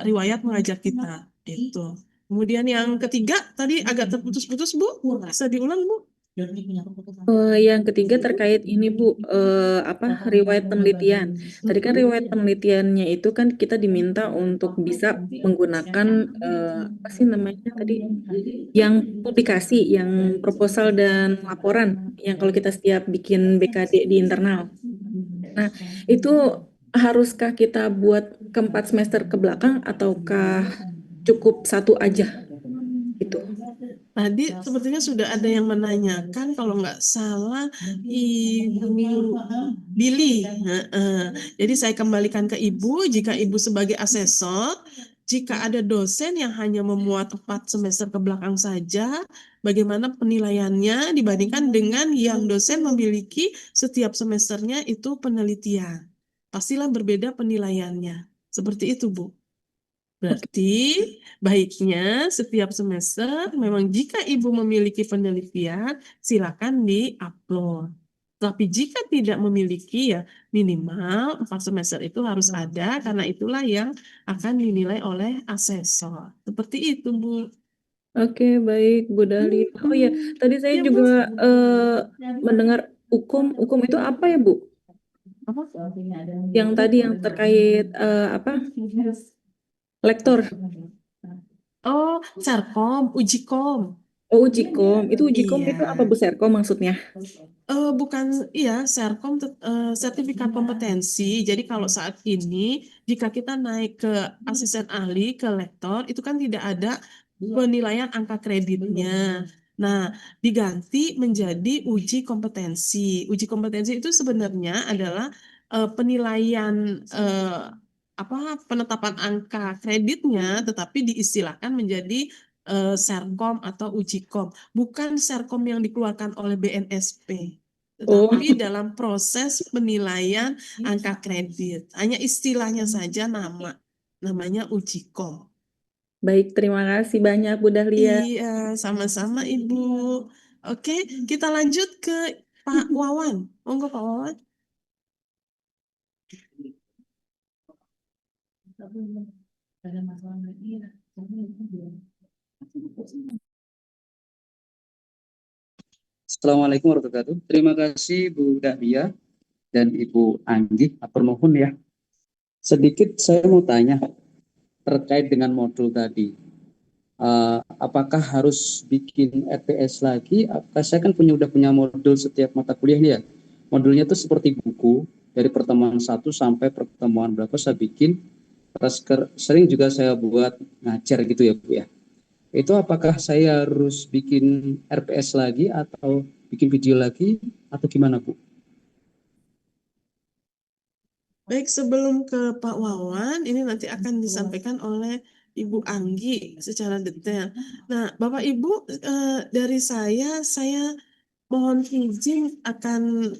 riwayat mengajar kita. Itu. Kemudian yang ketiga tadi agak terputus-putus Bu. Bisa diulang Bu? Yang ketiga terkait ini Bu, riwayat penelitian. Tadi kan riwayat penelitiannya itu kan kita diminta untuk bisa menggunakan apa sih namanya tadi, yang publikasi, yang proposal dan laporan, yang kalau kita setiap bikin BKD di internal. Nah, itu haruskah kita buat ke 4 semester ke belakang ataukah cukup satu aja? Gitu. Tadi sepertinya sudah ada yang menanyakan kalau nggak salah Ibu Billy. Jadi saya kembalikan ke Ibu, jika Ibu sebagai asesor, jika ada dosen yang hanya memuat 4 semester ke belakang saja, bagaimana penilaiannya dibandingkan dengan yang dosen memiliki setiap semesternya itu penelitian. Pastilah berbeda penilaiannya. Seperti itu, Bu. Berarti baiknya setiap semester memang jika Ibu memiliki penelitian silakan di-upload. Tapi jika tidak memiliki ya minimal 4 semester itu harus ada karena itulah yang akan dinilai oleh asesor. Seperti itu Bu. Oke, baik Bu Dahlia. Oh ya, tadi saya Ya, Bu. juga mendengar hukum itu apa ya Bu? Apa? Yang tadi yang terkait lektor. Oh, Serkom, Ujikom. Oh, Ujikom. Itu Ujikom itu apa Bu Serkom maksudnya? Bukan, iya, Serkom sertifikat kompetensi. Jadi kalau saat ini jika kita naik ke asisten ahli, ke lektor, itu kan tidak ada penilaian angka kreditnya. Nah, diganti menjadi uji kompetensi. Uji kompetensi itu sebenarnya adalah penilaian penetapan angka kreditnya, tetapi diistilahkan menjadi Serkom atau uji kom, bukan Serkom yang dikeluarkan oleh BNSP, Oh, tetapi dalam proses penilaian angka kredit. Hanya istilahnya saja namanya uji kom. baik, terima kasih banyak Bu Dahlia. Iya, sama-sama Ibu. Oke, kita lanjut ke Pak Wawan. Monggo Pak Wawan. Assalamualaikum warahmatullahi wabarakatuh. Terima kasih Bu Dahlia dan Ibu Anggi. Atur nuhun ya. Sedikit saya mau tanya terkait dengan modul tadi. Apakah harus bikin RPS lagi? Saya kan udah punya modul setiap mata kuliah nih ya. Modulnya tuh seperti buku dari pertemuan 1 sampai pertemuan berapa saya bikin. Terus sering juga saya buat ngajar gitu ya Bu ya. Itu apakah saya harus bikin RPS lagi atau bikin video lagi atau gimana Bu? Baik, sebelum ke Pak Wawan, ini nanti akan disampaikan oleh Ibu Anggi secara detail. Nah, Bapak Ibu, dari saya mohon izin akan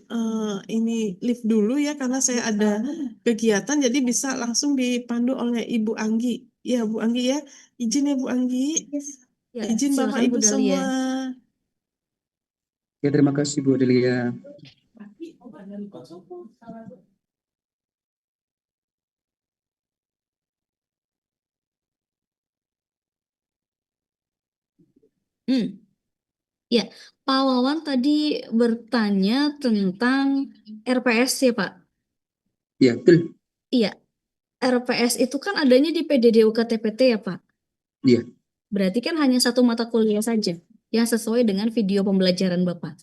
ini live dulu ya, karena saya ada kegiatan, jadi bisa langsung dipandu oleh Ibu Anggi. Ya, Bu Anggi ya, izin ya Bu Anggi. Ya, Izin Bapak silakan Bu Ibu Dahlia. semua. Ya, terima kasih Bu Delia. Ya, Pak Wawan tadi bertanya tentang RPS ya Pak. Ya, betul. Iya, RPS itu kan adanya di PDDUK-TPT ya Pak. Iya. Berarti kan hanya satu mata kuliah saja yang sesuai dengan video pembelajaran Bapak.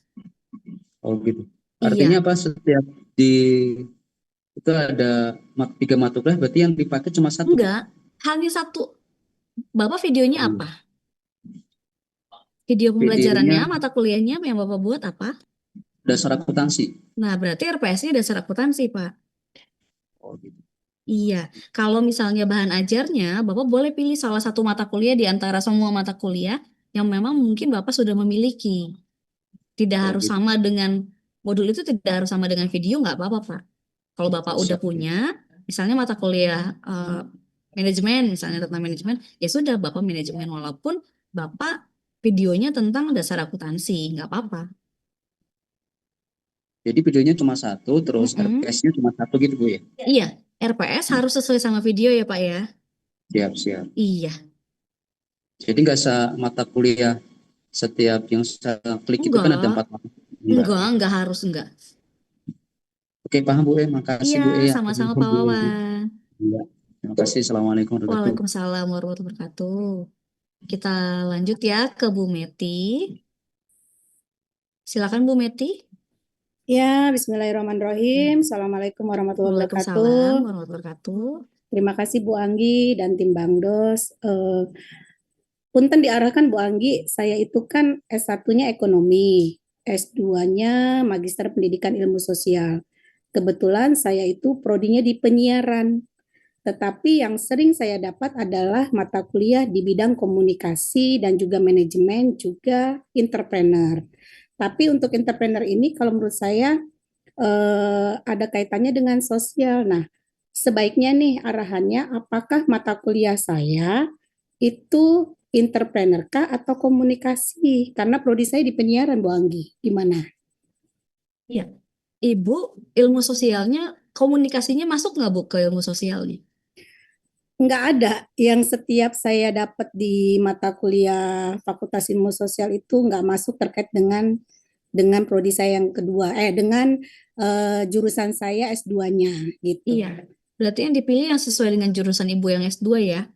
Oh gitu. Iya, Artinya apa setiap di itu ada 3 mata kuliah berarti yang dipakai cuma satu Bu? enggak, hanya satu. Bapak videonya apa? Video pembelajarannya, Videonya mata kuliahnya yang Bapak buat apa? dasar akuntansi. Nah, berarti RPS-nya dasar akuntansi, Pak. Oh gitu. Iya, kalau misalnya bahan ajarnya, Bapak boleh pilih salah satu mata kuliah di antara semua mata kuliah yang memang mungkin Bapak sudah memiliki. Tidak Oh harus gitu. sama dengan modul itu, tidak harus sama dengan video, nggak apa-apa, Pak. Kalau Bapak udah Siap. punya, misalnya mata kuliah manajemen, misalnya tentang manajemen, ya sudah Bapak manajemen walaupun Bapak videonya tentang dasar akuntansi, nggak apa-apa. Jadi videonya cuma satu, terus Mm-mm. RPS-nya cuma satu gitu Bu ya? Iya, RPS harus sesuai sama video ya Pak ya. Siap. Iya, Jadi nggak mata kuliah setiap yang saya klik itu kan ada 4 mata. enggak harus enggak. Oke, paham Bu makasih Iya, Bu ya. sama-sama Pak Wawan. Iya. Terima kasih. Assalamualaikum warahmatullahi wabarakatuh. Waalaikumsalam warahmatullahi wabarakatuh. Kita lanjut ya ke Bu Meti. Silakan Bu Meti. Ya, bismillahirrahmanirrahim. Assalamualaikum warahmatullahi Waalaikumsalam wabarakatuh. warahmatullahi wabarakatuh. Terima kasih Bu Anggi dan tim Bangdos. Punten diarahkan Bu Anggi, saya itu kan S1-nya ekonomi, S2-nya Magister Pendidikan Ilmu Sosial. Kebetulan saya itu prodinya di penyiaran. Tetapi yang sering saya dapat adalah mata kuliah di bidang komunikasi dan juga manajemen, juga entrepreneur. Tapi untuk entrepreneur ini kalau menurut saya ada kaitannya dengan sosial. Nah, sebaiknya nih arahannya apakah mata kuliah saya itu entrepreneur kah atau komunikasi? Karena prodi saya di penyiaran Bu Anggi. Gimana? Iya, Ibu ilmu sosialnya, komunikasinya masuk nggak Bu ke ilmu sosialnya? Nggak ada yang setiap saya dapat di mata kuliah Fakultas Ilmu Sosial itu nggak masuk terkait dengan prodi saya yang kedua, dengan jurusan saya S2-nya gitu. Iya, berarti yang dipilih yang sesuai dengan jurusan Ibu yang S2 ya?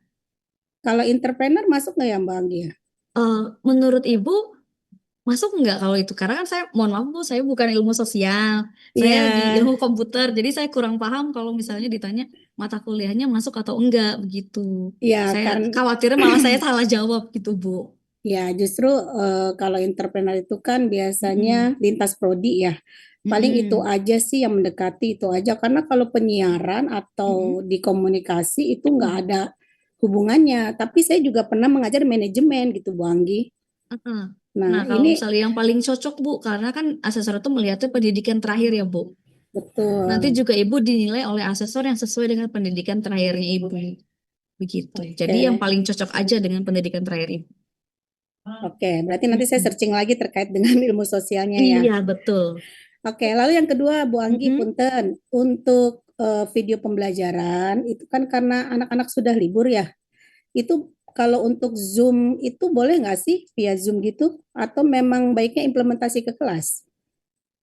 Kalau entrepreneur masuk nggak ya Mbak Anggi? Menurut Ibu masuk nggak kalau itu? Karena kan saya, mohon maaf Bu, saya bukan ilmu sosial, saya di Iya, ilmu komputer, jadi saya kurang paham kalau misalnya ditanya mata kuliahnya masuk atau enggak begitu. ya Saya kan. khawatirnya malah saya salah jawab gitu Bu. Ya, justru kalau entrepreneur itu kan biasanya lintas prodi ya. Paling itu aja sih yang mendekati itu aja. Karena kalau penyiaran atau di komunikasi itu nggak ada hubungannya. Tapi saya juga pernah mengajar manajemen gitu, Bu Anggi. Heeh. Nah, Nah, kalau ini misalnya yang paling cocok Bu, karena kan asesor itu melihatnya pendidikan terakhir ya Bu. Nanti betul. juga Ibu dinilai oleh asesor yang sesuai dengan pendidikan terakhirnya Ibu. Begitu. Jadi yang Oke. paling cocok aja dengan pendidikan terakhir Ibu. Oke, berarti nanti saya searching lagi terkait dengan ilmu sosialnya ya. Iya, betul. Oke, lalu yang kedua, Bu Anggi, punten, untuk video pembelajaran itu kan karena anak-anak sudah libur ya. Itu kalau untuk Zoom itu boleh nggak sih via Zoom gitu? Atau memang baiknya implementasi ke kelas?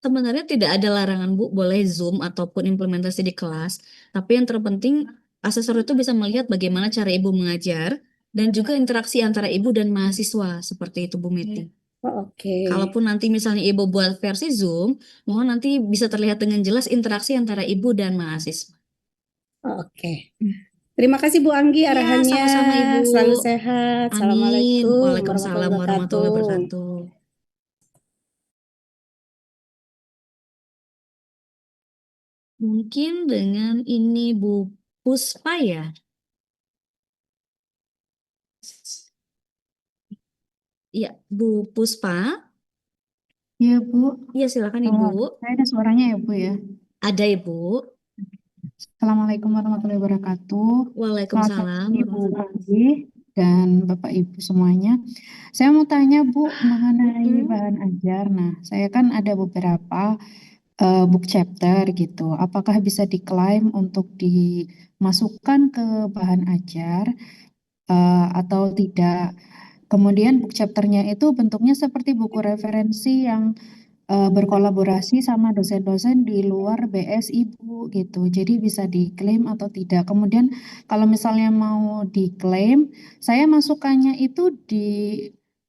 Sebenarnya tidak ada larangan Bu, boleh Zoom ataupun implementasi di kelas. Tapi yang terpenting asesor itu bisa melihat bagaimana cara Ibu mengajar dan juga interaksi antara Ibu dan mahasiswa seperti itu Bu Meti. Oh, oke. Kalaupun nanti misalnya Ibu buat versi Zoom, mohon nanti bisa terlihat dengan jelas interaksi antara Ibu dan mahasiswa. Oh, oke. Terima kasih Bu Anggi Iya, arahannya. sama-sama Ibu. Selalu sehat. Amin. Assalamualaikum Waalaikumsalam warahmatullahi warahmatullahi wabarakatuh. wabarakatuh. Mungkin dengan ini Bu Puspa ya. Iya, Bu Puspa. Iya, Bu. Iya, silakan Ibu. Saya ada suaranya ya, Bu ya. Ada Ibu. Assalamualaikum warahmatullahi wabarakatuh. Selamat Waalaikumsalam pagi, Bu Anggi dan Bapak Ibu semuanya. Saya mau tanya, Bu, mengenai bahan ajar. Nah, saya kan ada beberapa book chapter gitu. Apakah bisa diklaim untuk dimasukkan ke bahan ajar atau tidak? Kemudian book chapternya itu bentuknya seperti buku referensi yang berkolaborasi sama dosen-dosen di luar BS Ibu gitu. Jadi bisa diklaim atau tidak. Kemudian kalau misalnya mau diklaim, saya masukannya itu di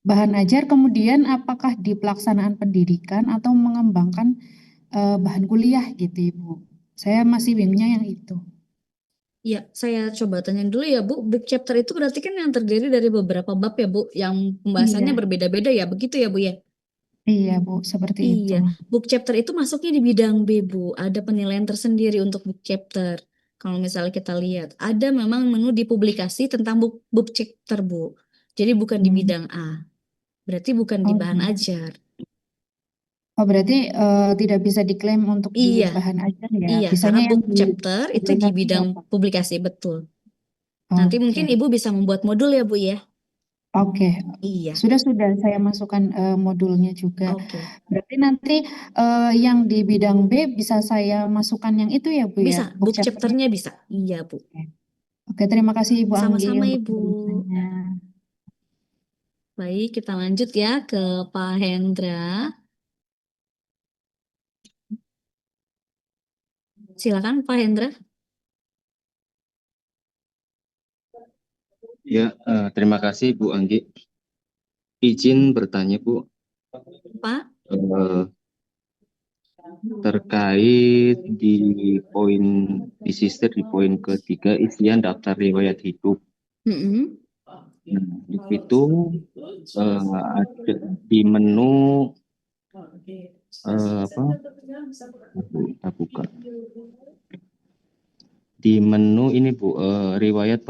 bahan ajar, kemudian apakah di pelaksanaan pendidikan atau mengembangkan bahan kuliah gitu Ibu. Saya masih bingungnya yang itu. Ya, saya coba tanya dulu ya Bu. Book chapter itu berarti kan yang terdiri dari beberapa bab ya Bu, yang pembahasannya Iya. berbeda-beda ya, begitu ya Bu ya? Iya Bu, seperti itu. Iya, book chapter itu masuknya di bidang B, Bu. Ada penilaian tersendiri untuk book chapter. Kalau misalnya kita lihat, ada memang menu di publikasi tentang book chapter, Bu. Jadi bukan di bidang A. Berarti bukan di Oh, bahan gitu. ajar. Oh, berarti tidak bisa diklaim untuk di Iya, bahan ajar ya. iya, Bisanya karena yang book di chapter itu di publikasi bidang apa? publikasi, betul. Nanti Oke. mungkin Ibu bisa membuat modul ya, Bu ya? Oke. Iya, Sudah saya masukkan modulnya juga. oke. Berarti nanti yang di bidang B bisa saya masukkan yang itu ya Bu ya, Bisa, book book chapternya. chapternya bisa. Iya, Bu. Oke, terima kasih Ibu Anggi Sama-sama untuk Ibu. penjelasannya. Baik, kita lanjut ya ke Pak Hendra. Silakan Pak Hendra. Ya, terima kasih Bu Anggi. Izin bertanya Bu, Pak. Terkait di poin di sister di poin ketiga isian daftar riwayat hidup. Nah, itu ada di menu apa? Kita buka. Di menu ini Bu, riwayat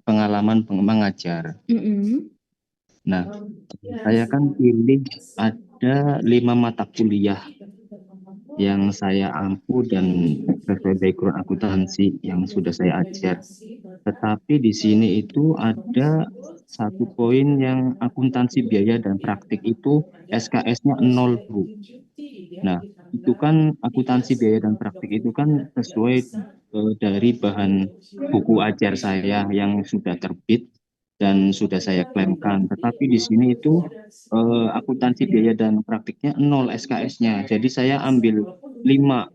pengalaman mengajar. Nah, saya kan pilih ada 5 mata kuliah yang saya ampu dan sesuai background akuntansi yang sudah saya ajar. Tetapi di sini itu ada satu poin yang akuntansi biaya dan praktik itu SKS-nya 0 Bu. Nah, itu kan akuntansi biaya dan praktik itu kan sesuai dari bahan buku ajar saya yang sudah terbit dan sudah saya klaimkan. Tetapi di sini itu akuntansi biaya dan praktiknya 0 SKS-nya. Jadi saya ambil 5.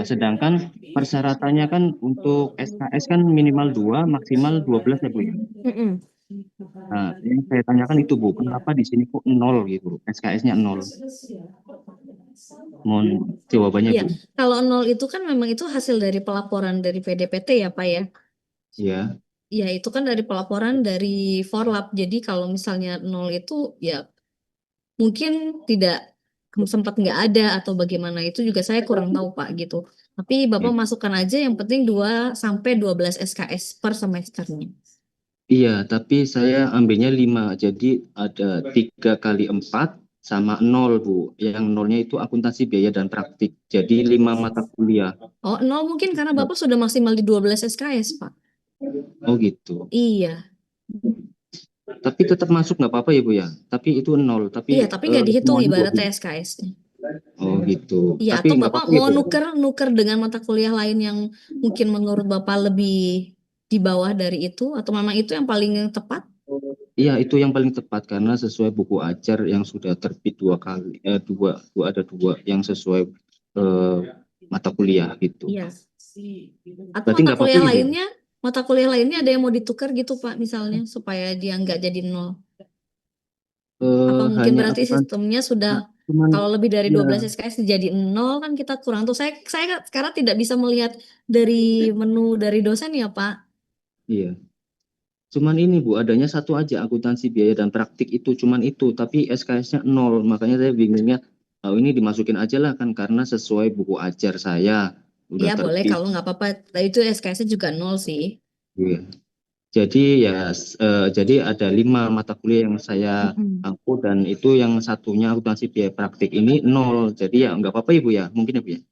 Sedangkan persyaratannya kan untuk SKS kan minimal 2, maksimal 12 ya Bu ya. Nah, yang saya tanyakan itu Bu, kenapa di sini kok 0 gitu, SKS-nya 0? Mohon jawabannya Iya, Bu. kalau 0 itu kan memang itu hasil dari pelaporan dari PDPT ya Pak ya? Iya. Ya, itu kan dari pelaporan dari Forlap. Jadi kalau misalnya 0 itu ya mungkin tidak sempat nggak ada atau bagaimana itu juga saya kurang tahu Pak gitu. Tapi Bapak masukkan aja yang penting 2 sampai 12 SKS per semesternya. Iya, tapi saya ambilnya 5. Jadi ada 3 kali 4 sama 0, Bu. Yang 0-nya itu akuntansi biaya dan praktik. Jadi 5 mata kuliah. Oh, 0 mungkin karena Bapak sudah maksimal di 12 SKS, Pak. Oh gitu. Iya. Tapi tetap masuk nggak apa-apa ya, Bu ya? Tapi itu 0. Iya, Tapi tapi nggak dihitung semuanya ibaratnya SKS-nya. Oh gitu. Iya, Tapi atau nggak Bapak apa-apa ya, mau Bu ya? nuker dengan mata kuliah lain yang mungkin menurut Bapak lebih di bawah dari itu atau memang itu yang paling tepat? Iya, itu yang paling tepat karena sesuai buku ajar yang sudah terbit 2 kali, ada 2 yang sesuai mata kuliah gitu. Iya. Atau Berarti nggak apa-apa ya, Bu? mata kuliah lainnya ada yang mau ditukar gitu Pak misalnya supaya dia nggak jadi 0. Apa mungkin Hanya berarti akuntansi, sistemnya sudah cuman kalau lebih dari ya, 12 SKS jadi 0 kan kita kurang tuh. Saya sekarang tidak bisa melihat dari menu dari dosen ya Pak. iya. Cuman ini Bu, adanya satu aja akuntansi biaya dan praktik itu cuman itu, tapi SKS-nya 0. Makanya saya bingungnya, oh ini dimasukin aja lah kan karena sesuai buku ajar saya udah Ya boleh terbit. kalau nggak apa-apa. Nah, itu SKS-nya juga 0 sih. Iya. Jadi ya, jadi ada 5 mata kuliah yang saya angkut dan itu yang satunya akuntansi biaya praktik ini 0. Jadi ya nggak apa-apa Ibu ya, mungkin ya Bu ya.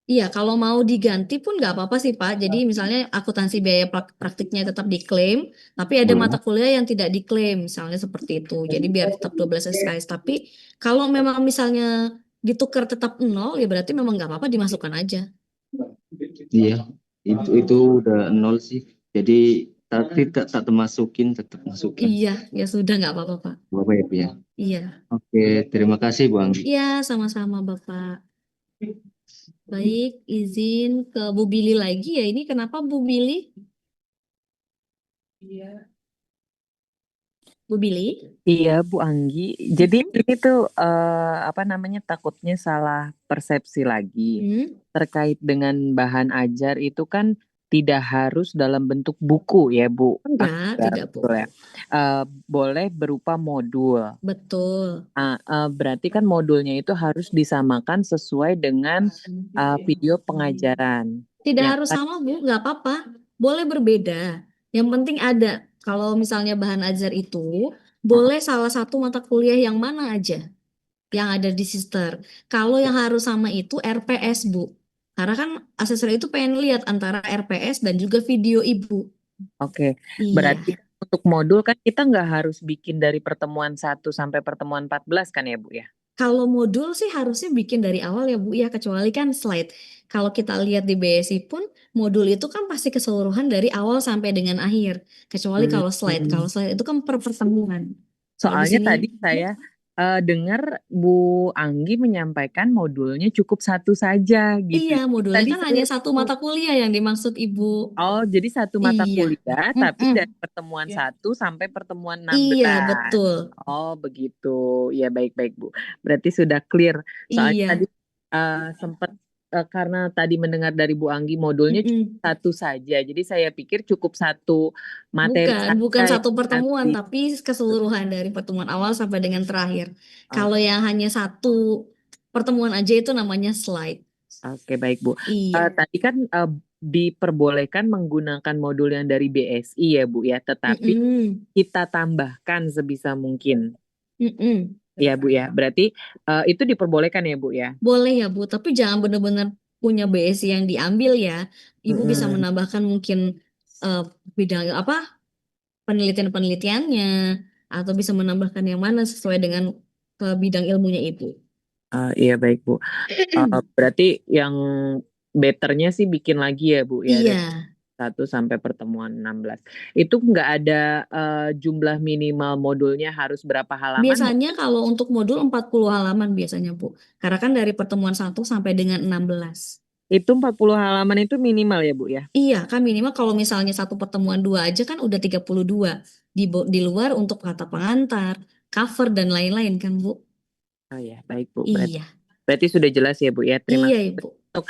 Iya, kalau mau diganti pun nggak apa-apa sih Pak. Jadi misalnya akuntansi biaya praktiknya tetap diklaim, tapi ada mata kuliah yang tidak diklaim, misalnya seperti itu. Jadi biar tetap 12 SKS. Tapi kalau memang misalnya ditukar tetap 0, ya berarti memang nggak apa-apa dimasukkan aja. Iya, itu udah 0 sih. Jadi tapi tak termasukin, tetap masukin. Iya, ya sudah nggak apa-apa Pak. Bapak ya Bu ya. Iya. Oke, terima kasih Bu Anggi. Iya, sama-sama Bapak. Baik, izin ke Bu Billy lagi ya. Ini kenapa Bu Billy? Iya. Bu Billy? Iya, Bu Anggi. Jadi ini tuh apa namanya takutnya salah persepsi lagi terkait dengan bahan ajar itu kan tidak harus dalam bentuk buku ya, Bu. Enggak, tidak Bu. Betul ya. Boleh berupa modul. Betul. Berarti kan modulnya itu harus disamakan sesuai dengan video pengajaran. Tidak Ya harus kan? sama Bu, nggak apa-apa. Boleh berbeda. Yang penting ada. Kalau misalnya bahan ajar itu, boleh salah satu mata kuliah yang mana aja yang ada di sister. Kalau yang harus sama itu RPS Bu. Karena kan asesor itu pengen lihat antara RPS dan juga video Ibu. Oke, Iya. berarti untuk modul kan kita nggak harus bikin dari pertemuan 1 sampai pertemuan 14 kan ya Bu ya? Kalau modul sih harusnya bikin dari awal ya Bu ya, kecuali kan slide. Kalau kita lihat di BSI pun modul itu kan pasti keseluruhan dari awal sampai dengan akhir. Kecuali kalau slide. Kalau slide itu kan per pertemuan. Kalau di Soalnya sini tadi saya dengar Bu Anggi menyampaikan modulnya cukup 1 saja gitu. iya, modulnya Tadi kan saya hanya 1 mata kuliah yang dimaksud Ibu. Oh, jadi 1 mata Iya. kuliah tapi dari pertemuan 1 sampai pertemuan 16. Iya, betul. Oh, begitu. Ya, baik-baik Bu. Berarti sudah clear. Soalnya Iya. tadi sempat karena tadi mendengar dari Bu Anggi modulnya cuma 1 saja. Jadi saya pikir cukup 1 materi Bukan saja satu yang pertemuan, nanti. tapi keseluruhan dari pertemuan awal sampai dengan terakhir. Kalau yang hanya 1 pertemuan aja itu namanya slide. Oke, baik Bu. Iya. Tadi kan diperbolehkan menggunakan modul yang dari BSI ya Bu ya, tetapi kita tambahkan sebisa mungkin. Ya Bu ya, berarti itu diperbolehkan ya Bu ya? Boleh ya Bu, tapi jangan benar-benar punya BSI yang diambil ya. Ibu bisa menambahkan mungkin bidang apa penelitiannya atau bisa menambahkan yang mana sesuai dengan bidang ilmunya Ibu. Iya baik Bu. Berarti yang betternya sih bikin lagi ya Bu ya. Iya. 1 sampai pertemuan 16. Itu nggak ada jumlah minimal modulnya harus berapa halaman? Biasanya kalau untuk modul 40 halaman biasanya Bu. Karena kan dari pertemuan 1 sampai dengan 16. Itu 40 halaman itu minimal ya Bu ya? Iya kan minimal kalau misalnya 1 pertemuan 2 aja kan udah 32. Di luar untuk kata pengantar, cover dan lain-lain kan Bu. Oh ya, baik Bu. Iya. Berarti sudah jelas ya Bu ya. Terima Iya kasih. Ibu. Untuk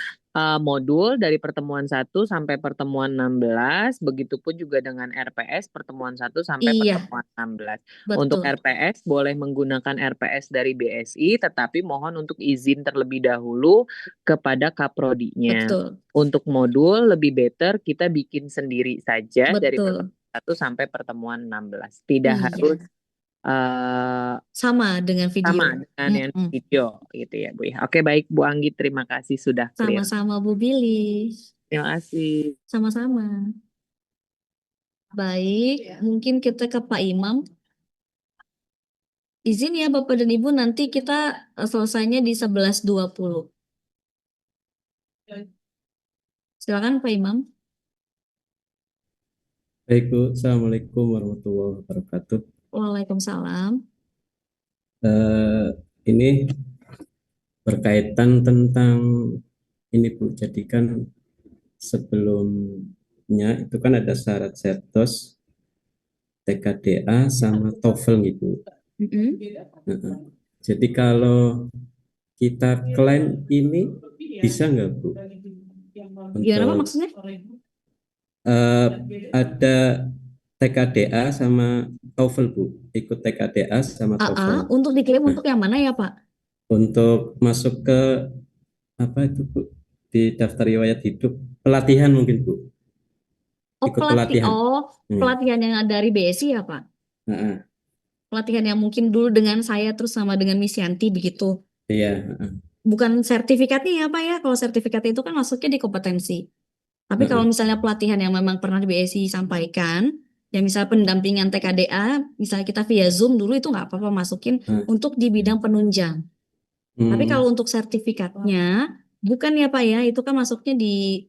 modul dari pertemuan 1 sampai pertemuan 16, begitupun juga dengan RPS pertemuan 1 sampai Iya, pertemuan 16. Untuk betul. RPS boleh menggunakan RPS dari BSI, tetapi mohon untuk izin terlebih dahulu kepada kaprodinya. Betul. Untuk modul lebih better kita bikin sendiri saja dari Betul. pertemuan 1 sampai pertemuan 16. Tidak Iya. harus Sama dengan video. sama dengan yang Mm-mm. video gitu ya Bu ya. Oke, baik Bu Anggi, terima kasih sudah clear. Sama-sama Bu Billy. Terima kasih. Sama-sama. Baik, mungkin kita ke Pak Imam. Izin ya Bapak dan Ibu, nanti kita selesainya di 11.20. Silakan Pak Imam. Baik Bu, Assalamualaikum warahmatullahi wabarakatuh. Waalaikumsalam. Ini berkaitan tentang ini Bu, jadi kan sebelumnya itu kan ada syarat Certos, TKDA sama TOEFL gitu. Nah, jadi kalau kita klaim ini bisa nggak Bu? Gimana Pak Untuk maksudnya? ada TKDA sama TOEFL Bu, ikut TKDA sama TOEFL. Untuk diklaim untuk yang mana ya Pak? Untuk masuk ke apa itu Bu, di daftar riwayat hidup pelatihan mungkin Bu, ikut pelatihan. Pelatihan yang dari BSI ya Pak? Nah, Pelatihan yang mungkin dulu dengan saya terus sama dengan Miss Yanti begitu. iya. Bukan sertifikatnya ya Pak ya? Kalau sertifikatnya itu kan masuknya di kompetensi. Tapi kalau misalnya pelatihan yang memang pernah di BSI sampaikan, yang misalnya pendampingan TKDA, misalnya kita via Zoom dulu itu nggak apa-apa masukin untuk di bidang penunjang. Tapi kalau untuk sertifikatnya, bukan ya Pak ya, itu kan masuknya di